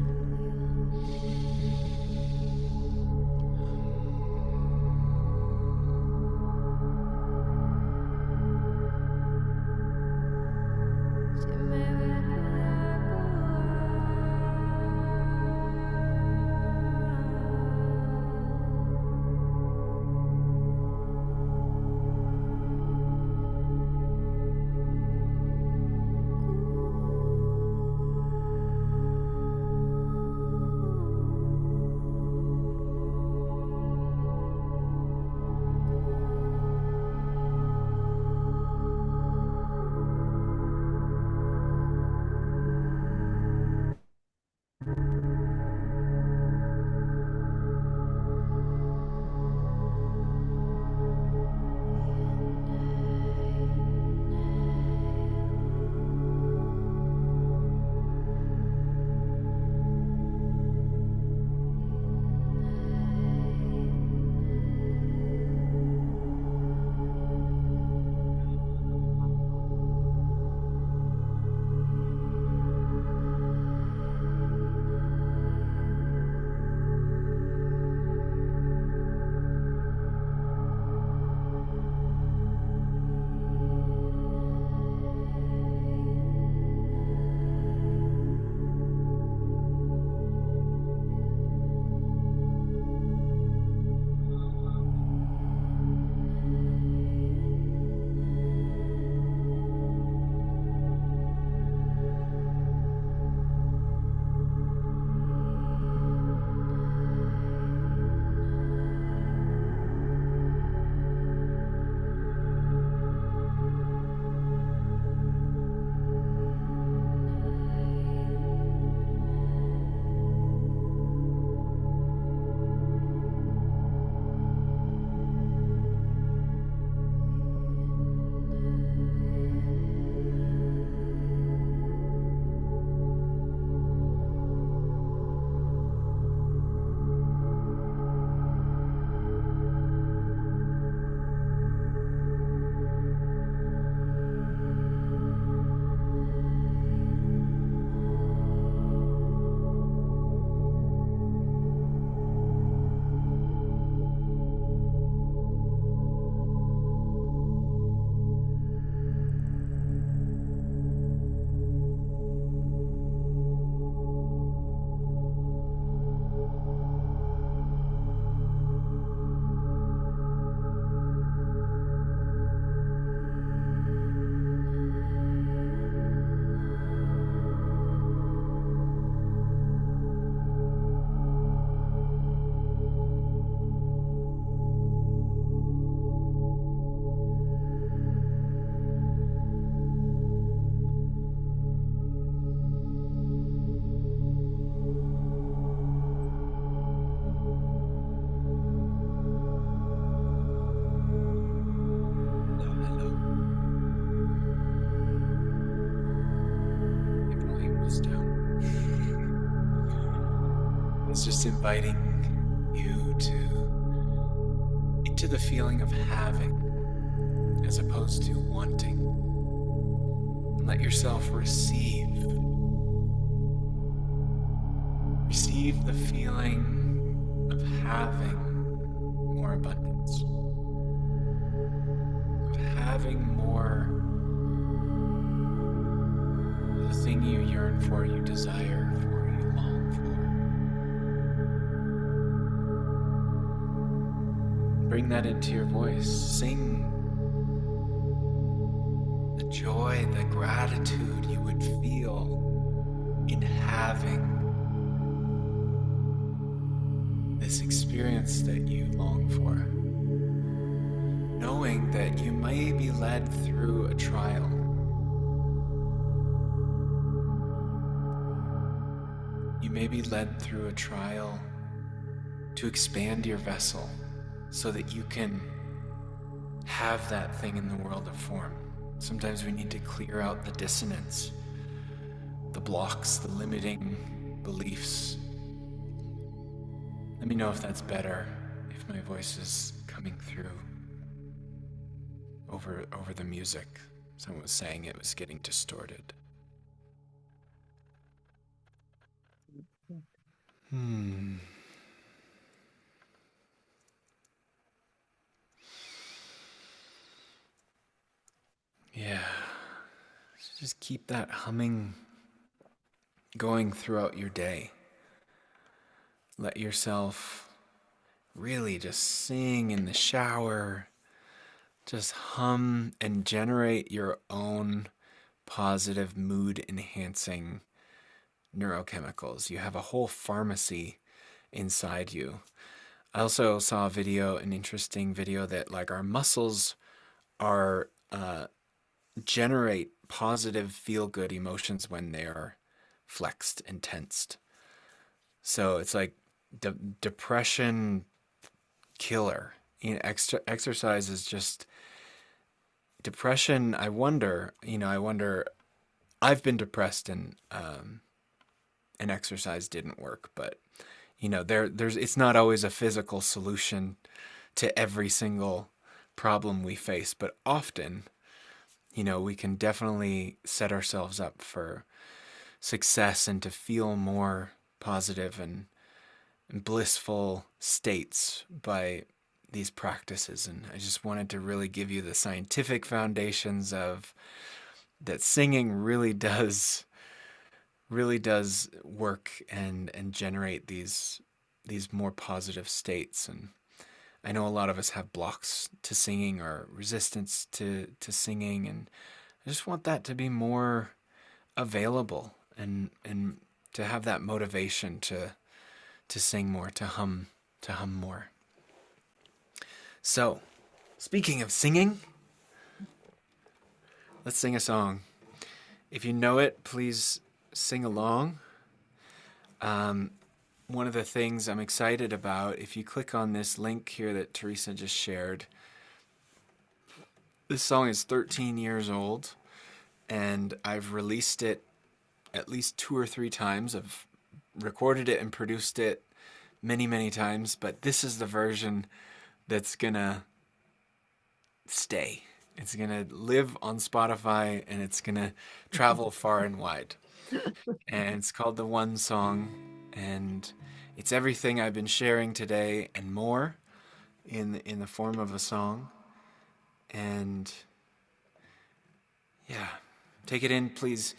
just inviting you into the feeling of having as opposed to wanting. And let yourself receive the feeling of having more abundance, of having more, the thing you yearn for, you desire for, you long for. Bring that into your voice. Sing the joy, the gratitude you would feel in having this experience that you long for. Knowing that you may be led through a trial. You may be led through a trial to expand your vessel so that you can have that thing in the world of form. Sometimes we need to clear out the dissonance, the blocks, the limiting beliefs. Let me know if that's better, if my voice is coming through over the music. Someone was saying it was getting distorted. Yeah. So just keep that humming going throughout your day. Let yourself really just sing in the shower. Just hum and generate your own positive mood-enhancing neurochemicals. You have a whole pharmacy inside you. I also saw an interesting video that like our muscles are generate positive feel-good emotions when they are flexed and tensed. So it's like depression killer. You know, exercise is just depression. I wonder. I've been depressed and exercise didn't work, but it's not always a physical solution to every single problem we face, but often, we can definitely set ourselves up for success and to feel more positive and blissful states by these practices. And I just wanted to really give you the scientific foundations of that singing really does work and generate these more positive states. And I know a lot of us have blocks to singing or resistance to singing, and I just want that to be more available and to have that motivation to sing more, to hum more. So, speaking of singing, let's sing a song. If you know it, please sing along. One of the things I'm excited about, if you click on this link here that Teresa just shared, this song is 13 years old, and I've released it at least 2 or 3 times. I've recorded it and produced it many, many times, but this is the version that's gonna stay. It's gonna live on Spotify, and it's gonna travel far and wide. And it's called The One Song, and it's everything I've been sharing today and more in the form of a song. And yeah, take it in, please.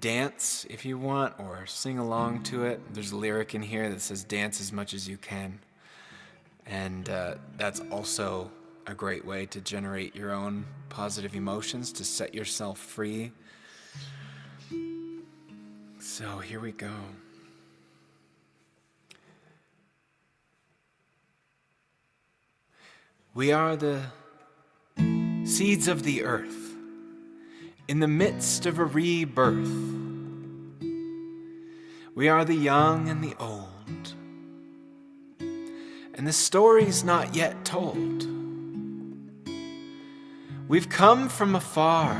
Dance if you want, or sing along to it. There's a lyric in here that says dance as much as you can. And that's also a great way to generate your own positive emotions, to set yourself free. So here we go. We are the seeds of the earth in the midst of a rebirth. We are the young and the old, and the story's not yet told. We've come from afar,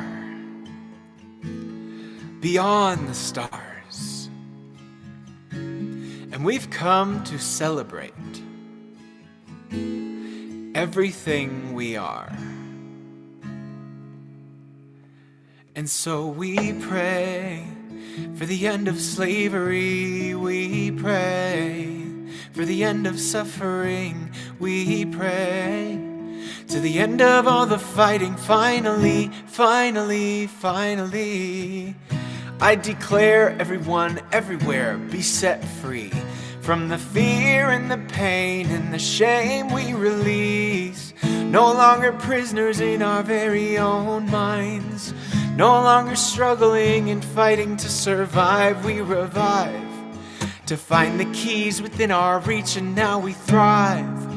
beyond the stars, and And we've come to celebrate everything we are. And so we pray for the end of slavery, we pray for the end of suffering, we pray to the end of all the fighting. Finally, finally, finally, I declare everyone everywhere be set free from the fear and the pain and the shame we release. No longer prisoners in our very own minds, no longer struggling and fighting to survive. We revive to find the keys within our reach, and now we thrive,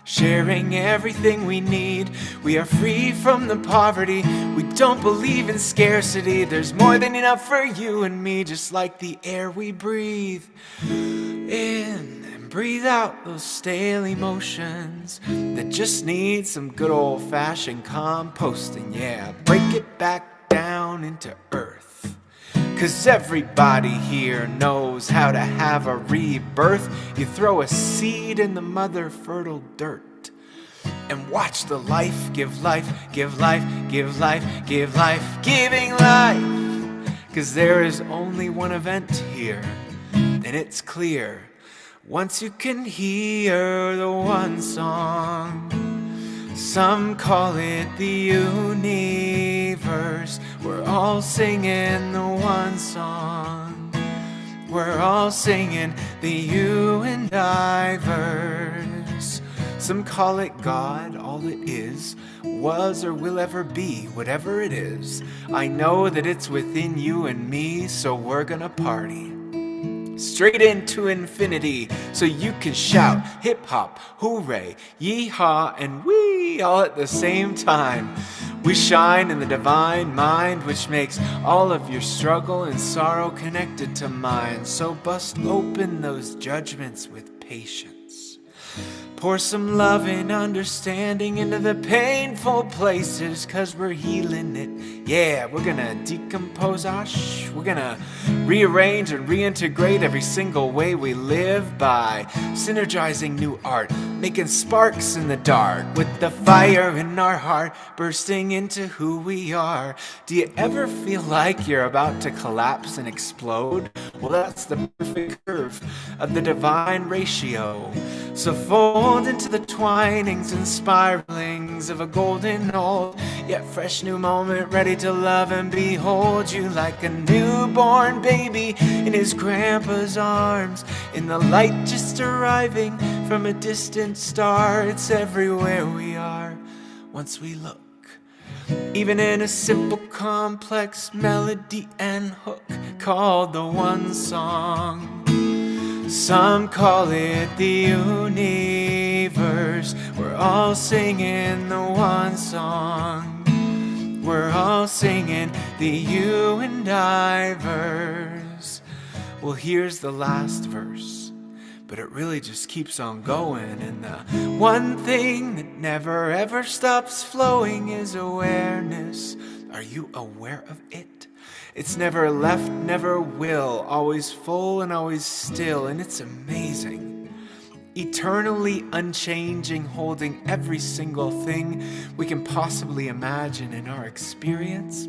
sharing everything we need. We are free from the poverty. We don't believe in scarcity. There's more than enough for you and me, just like the air we breathe in and breathe out those stale emotions that just need some good old-fashioned composting. Yeah, break it back down into earth, 'cause everybody here knows how to have a rebirth. You throw a seed in the mother fertile dirt and watch the life give life, give life, give life, give life, giving life. 'Cause there is only one event here, and it's clear once you can hear the one song. Some call it the universe. We're all singing the one song. We're all singing the you and I verse. Some call it God. All it is, was, or will ever be, whatever it is. I know that it's within you and me, so we're gonna party straight into infinity, so you can shout hip-hop, hooray, yee-haw, and wee all at the same time. We shine in the divine mind, which makes all of your struggle and sorrow connected to mine. So bust open those judgments with patience. Pour some love and understanding into the painful places, 'cause we're healing it. Yeah, we're gonna decompose our we're gonna rearrange and reintegrate every single way we live by synergizing new art, making sparks in the dark with the fire in our heart bursting into who we are. Do you ever feel like you're about to collapse and explode? Well, that's the perfect curve of the divine ratio. So fold into the twinings and spiralings of a golden old yet fresh new moment, ready to love and behold you like a newborn baby in his grandpa's arms, in the light just arriving from a distant star. It's everywhere we are once we look, even in a simple complex melody and hook called the one song. Some call it the universe. We're all singing the one song. We're all singing the you and I verse. Well, here's the last verse, but it really just keeps on going. And the one thing that never ever stops flowing is awareness. Are you aware of it? It's never left, never will, always full and always still, and it's amazing. Eternally unchanging, holding every single thing we can possibly imagine in our experience,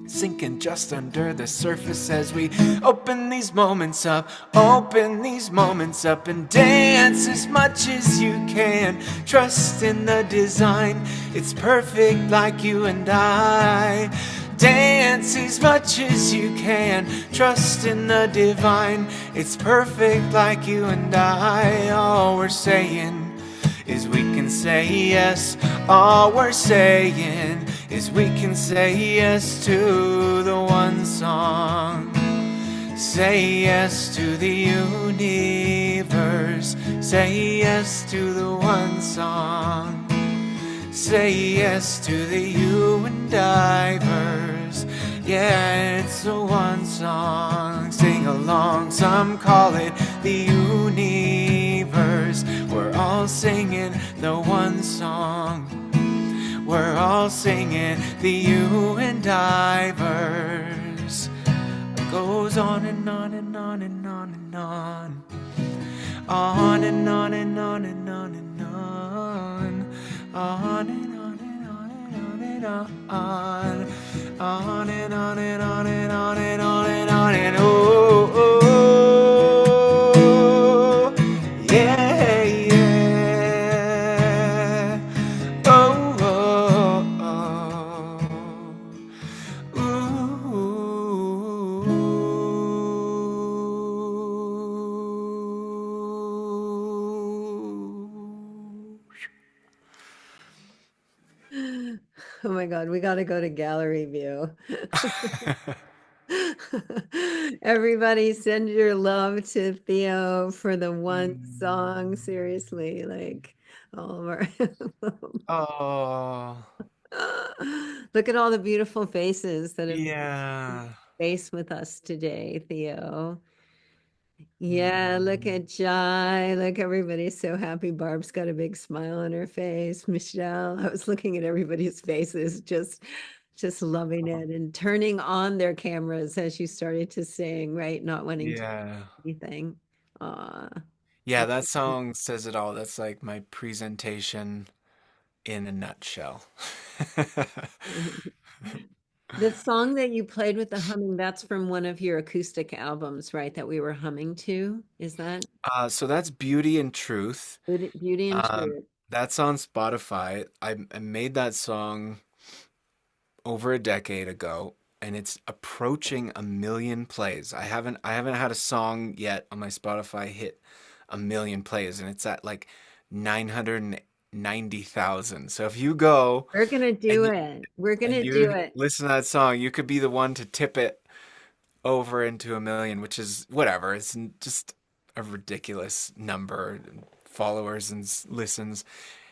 sinking just under the surface as we open these moments up, and dance as much as you can. Trust in the design, it's perfect like you and I. Dance as much as you can. Trust in the divine, it's perfect like you and I. All we're saying is we can say yes. All we're saying is we can say yes to the one song. Say yes to the universe. Say yes to the one song. Say yes to the you and I verse. Yeah, it's the one song. Sing along. Some call it the universe. We're all singing the one song. We're all singing the you and I verse. It goes on and on and on and on and on. On and on and on and on and on. On and on and on and on and on. On and on and on and on and on and on and oh, oh, yeah, yeah. Oh, oh, oh. Ooh. Oh my God, we got to go to gallery view. Everybody send your love to Theo for the one song. Seriously, like all of our Oh, look at all the beautiful faces that have yeah. face with us today, Theo. Yeah, look Mm, at Jai. Look, everybody's so happy. Barb's got a big smile on her face. Michelle, I was looking at everybody's faces, just loving it and turning on their cameras as you started to sing, right? Not wanting to yeah. do anything. Aw. Yeah, that song says it all. That's like my presentation in a nutshell. The song that you played with the humming, that's from one of your acoustic albums, right? That we were humming to. Is that So that's Beauty and Truth. Beauty and Truth? That's on Spotify. I made that song over a decade ago, and it's approaching 1 million plays. I haven't had a song yet on my Spotify hit 1 million plays, and it's at like 990,000. So if you go We're gonna and do you, it. We're and gonna do you it. listen to that song, you could be the one to tip it over into 1 million, which is whatever. It's just a ridiculous number, followers and listens.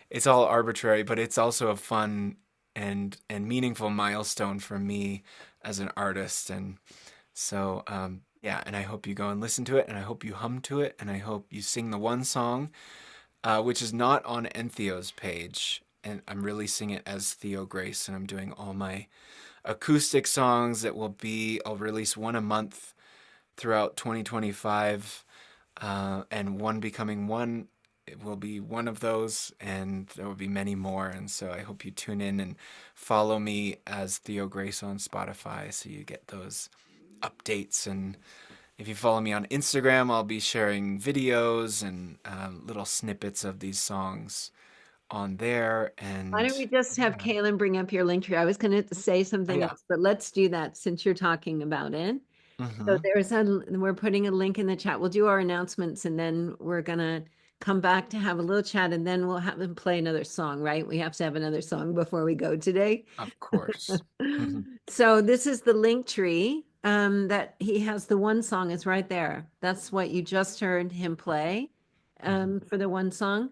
It's all arbitrary, but it's also a fun and meaningful milestone for me as an artist. And so, yeah, and I hope you go and listen to it, and I hope you hum to it, and I hope you sing the one song, which is not on Entheo's page. And I'm releasing it as Theo Grace, and I'm doing all my acoustic songs that will be, I'll release one a month throughout 2025, and One Becoming One, it will be one of those, and there will be many more. And so I hope you tune in and follow me as Theo Grace on Spotify so you get those updates. And if you follow me on Instagram, I'll be sharing videos and little snippets of these songs on there. Why And don't we just have yeah, Kaylin bring up your link tree? I was going to say oh, something yeah. else, but let's do that since you're talking about it. So Mm-hmm. we're putting a link in the chat. We'll do our announcements and then we're gonna come back to have a little chat and then we'll have him play another song, right? We have to have another song before we go today. Of course. So this is the link tree. That he has the one song is right there. That's what you just heard him play for the one song.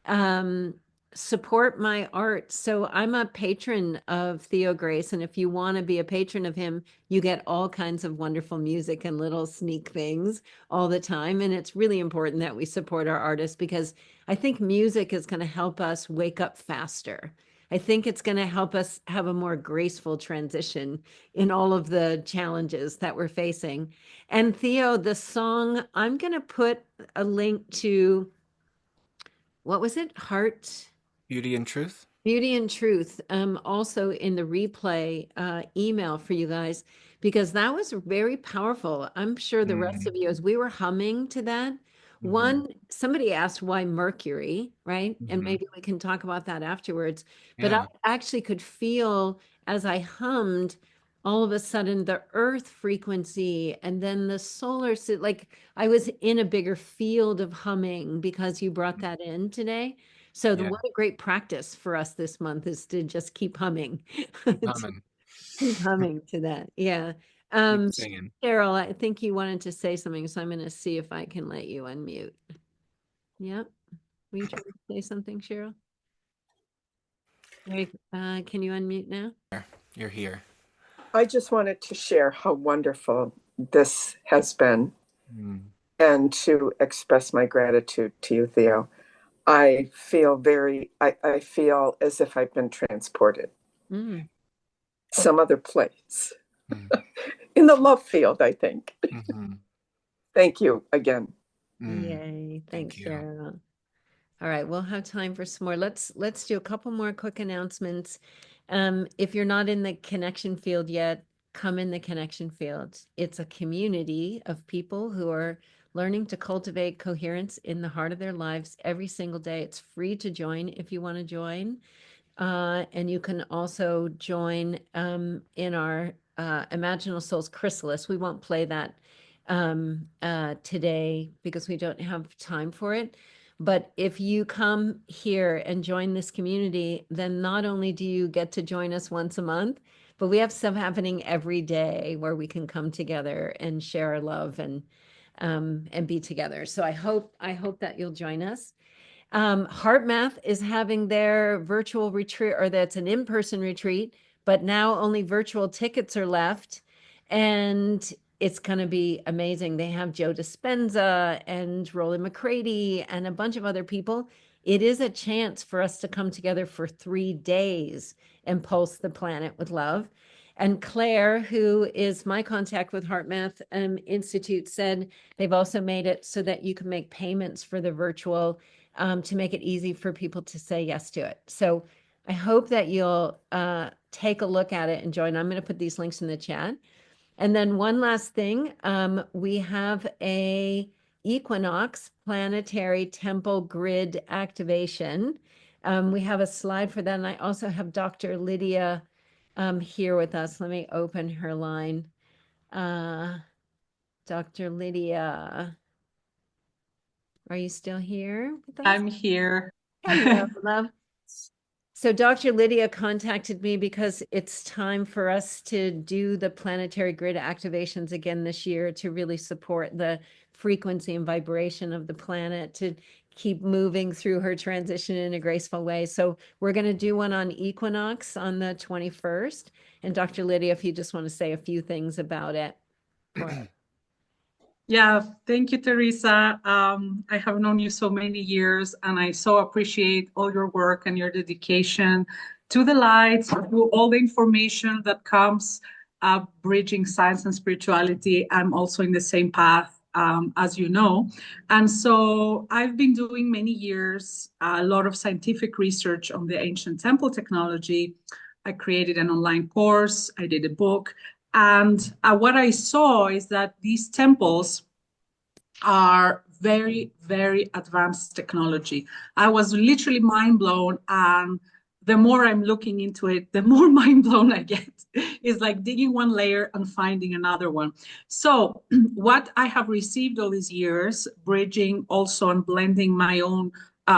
Um, Support my art. So I'm a patron of Theo Grace, and if you want to be a patron of him, you get all kinds of wonderful music and little sneak things all the time. And it's really important that we support our artists because I think music is going to help us wake up faster. I think it's going to help us have a more graceful transition in all of the challenges that we're facing. And Theo, the song, I'm going to put a link to what was it? Heart. Beauty and Truth. Beauty and Truth, also in the replay email for you guys, because that was very powerful. I'm sure the rest Mm-hmm. of you, as we were humming to that, Mm-hmm. one, somebody asked why Mercury, right? And Mm-hmm. maybe we can talk about that afterwards. But I Yeah. actually could feel as I hummed, all of a sudden the earth frequency and then the like I was in a bigger field of humming because you brought that in today. So Yeah. what a great practice for us this month is to just keep humming, Keep to humming. keep humming to that. Yeah. Keep Um, singing. Cheryl, I think you wanted to say something, so I'm going to see if I can let you unmute. Yep. Will you try to say something, Cheryl? Can you unmute now? You're here. I just wanted to share how wonderful this has been Mm. and to express my gratitude to you, Theo. I feel as if I've been transported Mm. some other place Mm. in the love field, I think. Hmm. Thank you again. Mm, Yay. thank Thanks, you. Cheryl. All right, we'll have time for some more. Let's do a couple more quick announcements. If you're not in the connection field yet, come in the connection field. It's a community of people who are learning to cultivate coherence in the heart of their lives every single day. It's free to join if you want to join. And you can also join in our Imaginal Souls Chrysalis. We won't play that today because we don't have time for it. But if you come here and join this community, then not only do you get to join us once a month, but we have stuff happening every day where we can come together and share our love and be together. So I hope that you'll join us. Heart Math is having their virtual retreat, or that's an in-person retreat, but now only virtual tickets are left. And it's going to be amazing. They have Joe Dispenza and Roland McCready and a bunch of other people. It is a chance for us to come together for 3 days and pulse the planet with love. And Claire, who is my contact with Heart Math Institute, said they've also made it so that you can make payments for the virtual to make it easy for people to say yes to it. So I hope that you'll take a look at it and join. I'm going to put these links in the chat. And then one last thing, we have a Equinox planetary temple grid activation. We have a slide for that. And I also have Dr. Lydia here with us. Let me open her line. Dr. Lydia, are you still here with us? I'm here. Hello, love. So Dr. Lydia contacted me because it's time for us to do the planetary grid activations again this year to really support the frequency and vibration of the planet to keep moving through her transition in a graceful way. So we're going to do one on Equinox on the 21st. And Dr. Lydia, if you just want to say a few things about it for us. Yeah, thank you, Teresa. I have known you so many years, and I so appreciate all your work and your dedication to the light, to all the information that comes bridging science and spirituality. I'm also in the same path, as you know. And so I've been doing many years a lot of scientific research on the ancient temple technology. I created an online course, I did a book. And what I saw is that these temples are very, very advanced technology. I was literally mind blown. And the more I'm looking into it, the more mind blown I get. It's like digging one layer and finding another one. So, what I have received all these years, bridging also and blending my own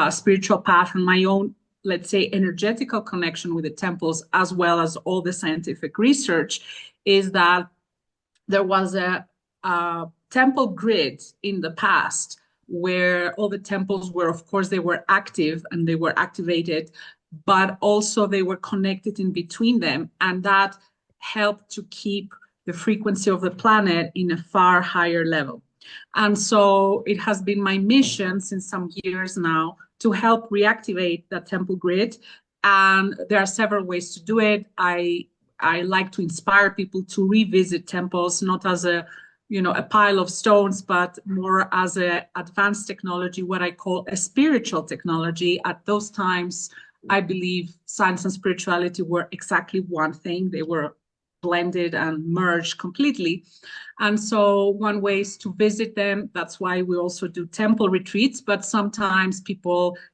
spiritual path and my own, let's say, energetical connection with the temples, as well as all the scientific research, is that there was a temple grid in the past where all the temples were, of course, they were active and they were activated, but also they were connected in between them. And that helped to keep the frequency of the planet in a far higher level. And so it has been my mission since some years now to help reactivate that temple grid. And there are several ways to do it. I like to inspire people to revisit temples, not as a pile of stones, but more as a advanced technology, what I call a spiritual technology. At those times, I believe science and spirituality were exactly one thing. They were blended and merged completely. And so one way is to visit them. That's why we also do temple retreats, but sometimes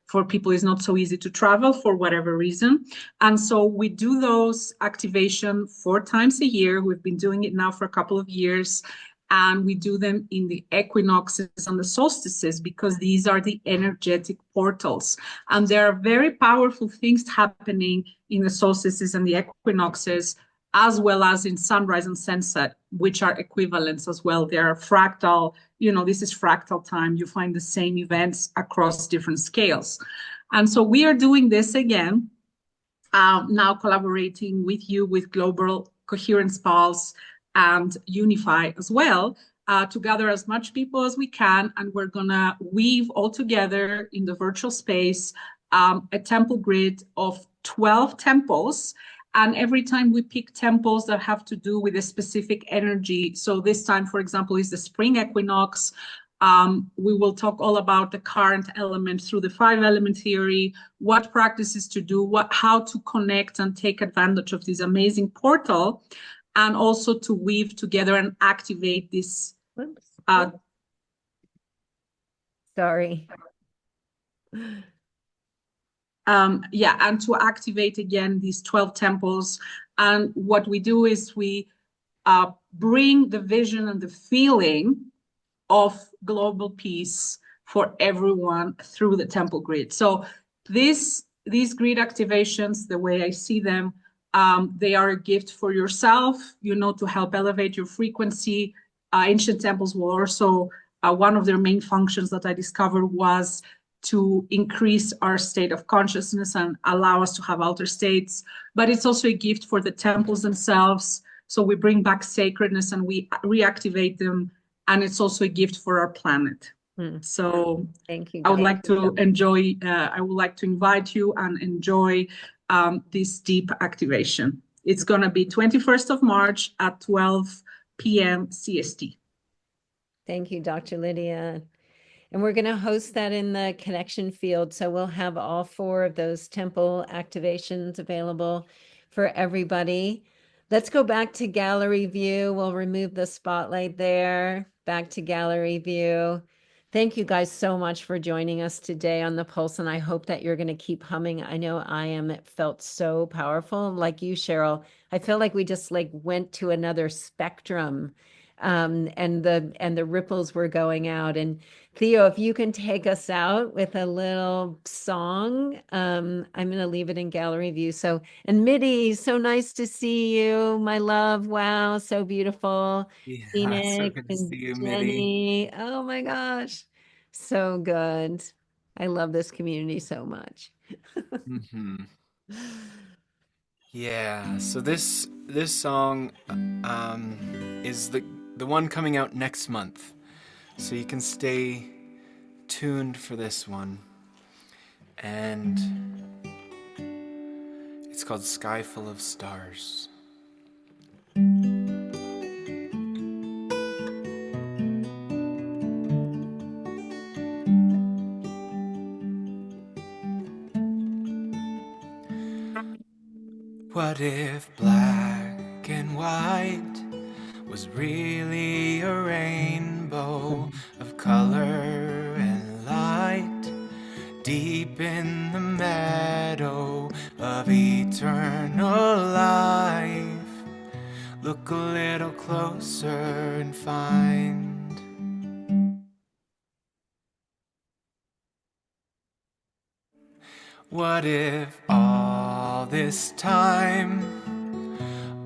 for people it's not so easy to travel for whatever reason. And so we do those activation 4 times a year. We've been doing it now for a couple of years. And we do them in the equinoxes and the solstices because these are the energetic portals. And there are very powerful things happening in the solstices and the equinoxes, as well as in sunrise and sunset, which are equivalents as well. They are fractal, this is fractal time. You find the same events across different scales. And so we are doing this again, now collaborating with you, with Global Coherence Pulse and Unify as well, to gather as much people as we can. And we're going to weave all together in the virtual space a temple grid of 12 temples. And every time we pick temples that have to do with a specific energy. So this time, for example, is the spring equinox. We will talk all about the current element through the 5-element theory, what practices to do, how to connect and take advantage of this amazing portal, and also to weave together and activate this. Sorry. And to activate again these 12 temples. And what we do is we bring the vision and the feeling of global peace for everyone through the temple grid. So these grid activations, the way I see them, they are a gift for yourself, to help elevate your frequency. Ancient temples will also, one of their main functions that I discovered was to increase our state of consciousness and allow us to have altered states. But it's also a gift for the temples themselves. So we bring back sacredness and we reactivate them. And it's also a gift for our planet. So thank you. I would like to invite you and enjoy this deep activation. It's going to be 21st of March at 12 p.m. CST. Thank you, Dr. Lydia. And we're going to host that in the connection field. So we'll have all 4 of those temple activations available for everybody. Let's go back to gallery view. We'll remove the spotlight there. Back to gallery view. Thank you guys so much for joining us today on the Pulse. And I hope that you're going to keep humming. I know I am. It felt so powerful. Like you, Cheryl, I feel like we just went to another spectrum. And the ripples were going out. And Theo, if you can take us out with a little song, I'm going to leave it in gallery view. So, and Mitty, so nice to see you, my love. Wow, so beautiful. Yeah, so Phoenix good to and see you, Jenny. Oh my gosh, so good. I love this community so much. Yeah, so this song is the one coming out next month. So you can stay tuned for this one. And it's called Sky Full of Stars. What if black and white was really a rainbow of color and light deep in the meadow of eternal life? Look a little closer and find what if all this time,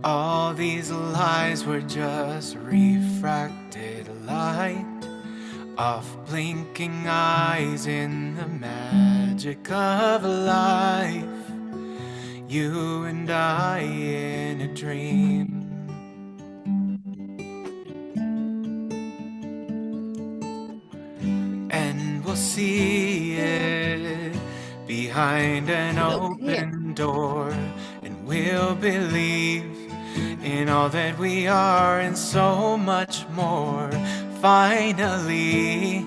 all these lies were just refracted light of blinking eyes in the magic of life? You and I in a dream. And we'll see it behind an open door, and we'll believe in all that we are and so much more. Finally,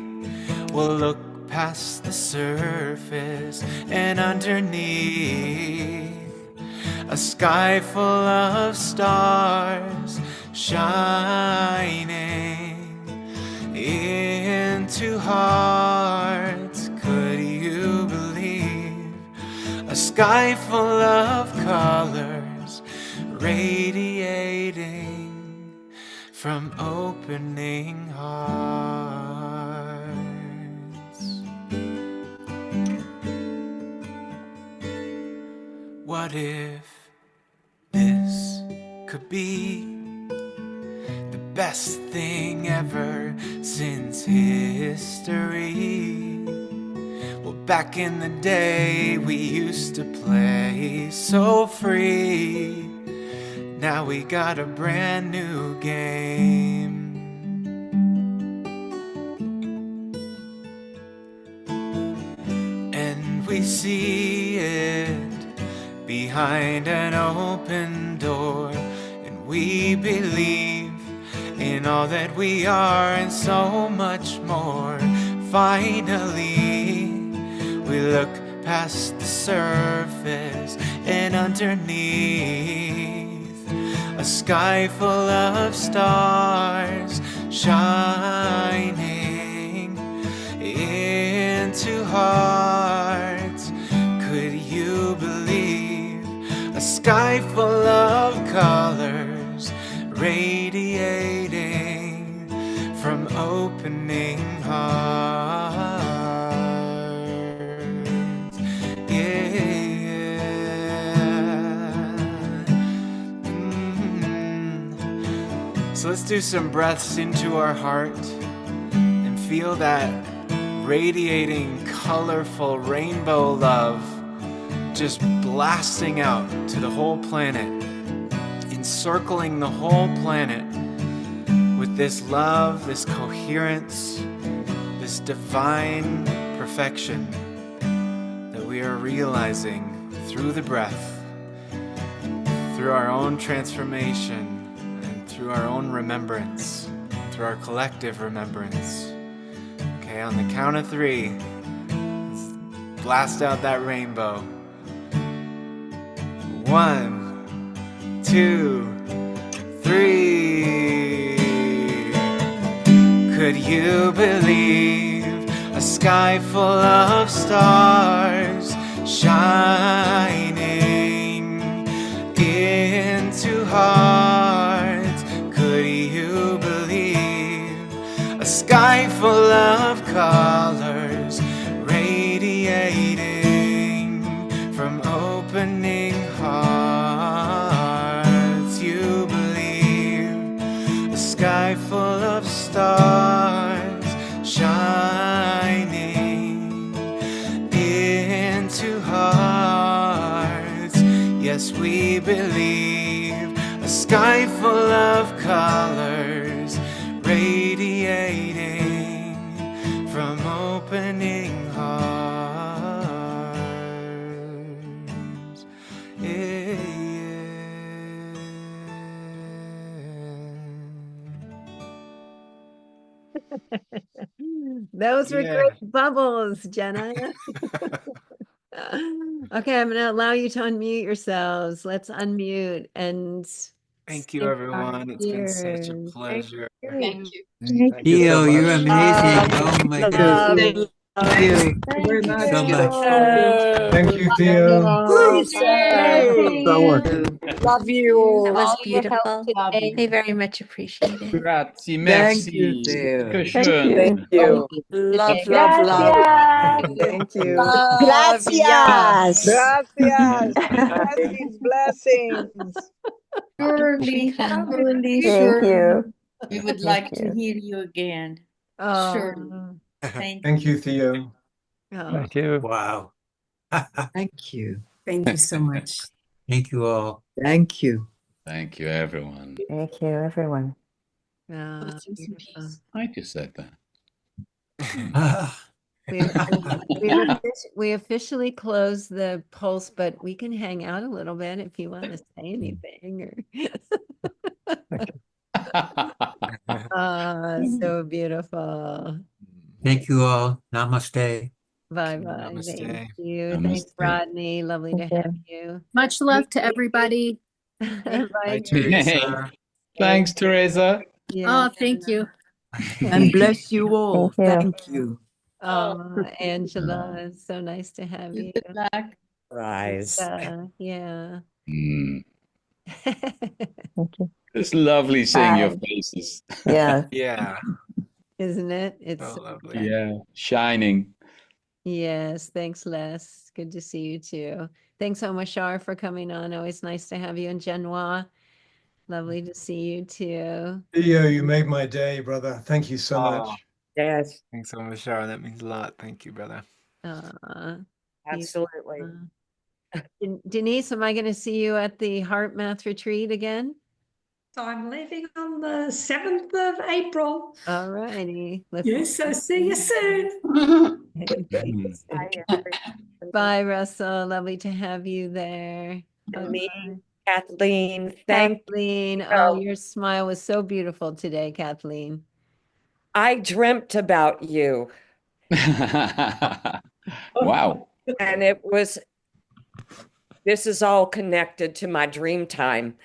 we'll look past the surface and underneath a sky full of stars shining into hearts. Could you believe a sky full of colors radiating from opening hearts? What if this could be the best thing ever since history? Well, back in the day we used to play so free. Now we got a brand new game. And we see it behind an open door, and we believe in all that we are and so much more. Finally, we look past the surface and underneath a sky full of stars shining into hearts. Could you believe a sky full of colors radiating from opening hearts? So let's do some breaths into our heart and feel that radiating, colorful rainbow love just blasting out to the whole planet, encircling the whole planet with this love, this coherence, this divine perfection that we are realizing through the breath, through our own transformation, through our own remembrance, through our collective remembrance. Okay, on the count of 3, let's blast out that rainbow. 1, 2, 3. Could you believe a sky full of stars shining into hearts? Could you believe a sky full of colors radiating from opening hearts? You believe a sky full of stars shining into hearts. Yes, we believe a sky full of colors radiating from opening hearts. Yeah. Those were Yeah. great bubbles, Jenna. Okay, I'm going to allow you to unmute yourselves. Let's unmute and Thank you, say our everyone. It's been such a cheers. pleasure. Thank you. Thank you Theo, so you're much. amazing. Oh my Love God. you. Thank Love you. you very much. So much. Thank you, Theo. So much. Love you. That was All your help beautiful. today. I very much appreciate it. Grazie, Thank you, merci. Theo. Que schön. Thank you. Love, love, love. Thank you. Love ya. Gracias. Bye. Blessings, blessings. Surely, Shukran. surely, Thank surely. you. We would Thank like to you. hear you again. Surely. Oh, Thank Thank you. you, Theo. oh. Thank you. Wow. Thank you. Thank you so much. Thank you all. Thank you. Thank you, everyone. Thank you, everyone. Oh, Blessings and beautiful. peace. I just said that. We officially closed the pulse, but we can hang out a little bit if you want to say anything. So beautiful. Thank you all. Namaste. Bye bye. Namaste. Thank you. Thanks, Namaste. Rodney. Lovely to Thank have you. Much love to everybody. Bye, Bye, Teresa. Teresa. Thanks, Teresa. Yeah. Oh, thank you. And bless you all. Thank you. Thank you. Oh, Angela, it's so nice to have you. Good luck. Rise. Yeah. Mm. Thank you. It's lovely seeing your Bye. faces. Yeah. Yeah, Isn't it? It's so so lovely. good. Yeah, shining. Yes, thanks, Les. Good to see you too. Thanks, Omashar, for coming on. Always nice to have you. And Genoa, lovely to see you too. Theo, you made my day, brother. Thank you so much. Yes, Thanks so much, Shara. That means a lot. Thank you, brother. absolutely. Denise, am I going to see you at the Heart Math Retreat again? So I'm leaving on the 7th of April. All righty. Yes, so see you soon. Bye, Russell. Lovely to have you there. And me. Bye-bye. Kathleen, thank Kathleen, you. oh, your smile was so beautiful today, Kathleen. I dreamt about you. Wow. And this is all connected to my dream time.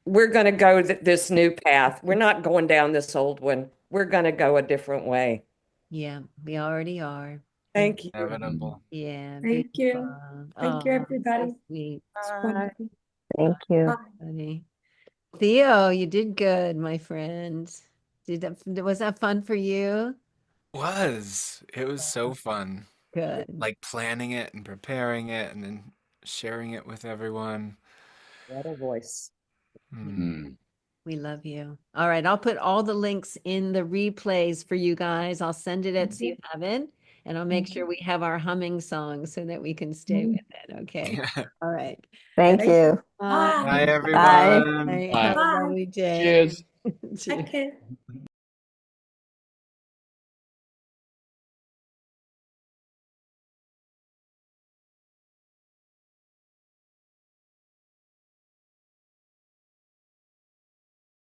We're going to go this new path. We're not going down this old one. We're going to go a different way. Yeah, we already are. Thank you. Inevitable. Yeah, Thank you. beautiful. Thank you, Oh, everybody. so sweet. It's wonderful. Thank you. Funny. Theo, you did good, my friend. Was that fun for you? It was so fun. Good. Like planning it and preparing it and then sharing it with everyone. What a voice. We love you. All right, I'll put all the links in the replays for you guys. I'll send it out so you have it, and I'll make sure we have our humming song so that we can stay with it. Okay. All right. Thank you. Bye, Bye. everyone. Have a lovely day. Cheers. Cheers. Okay.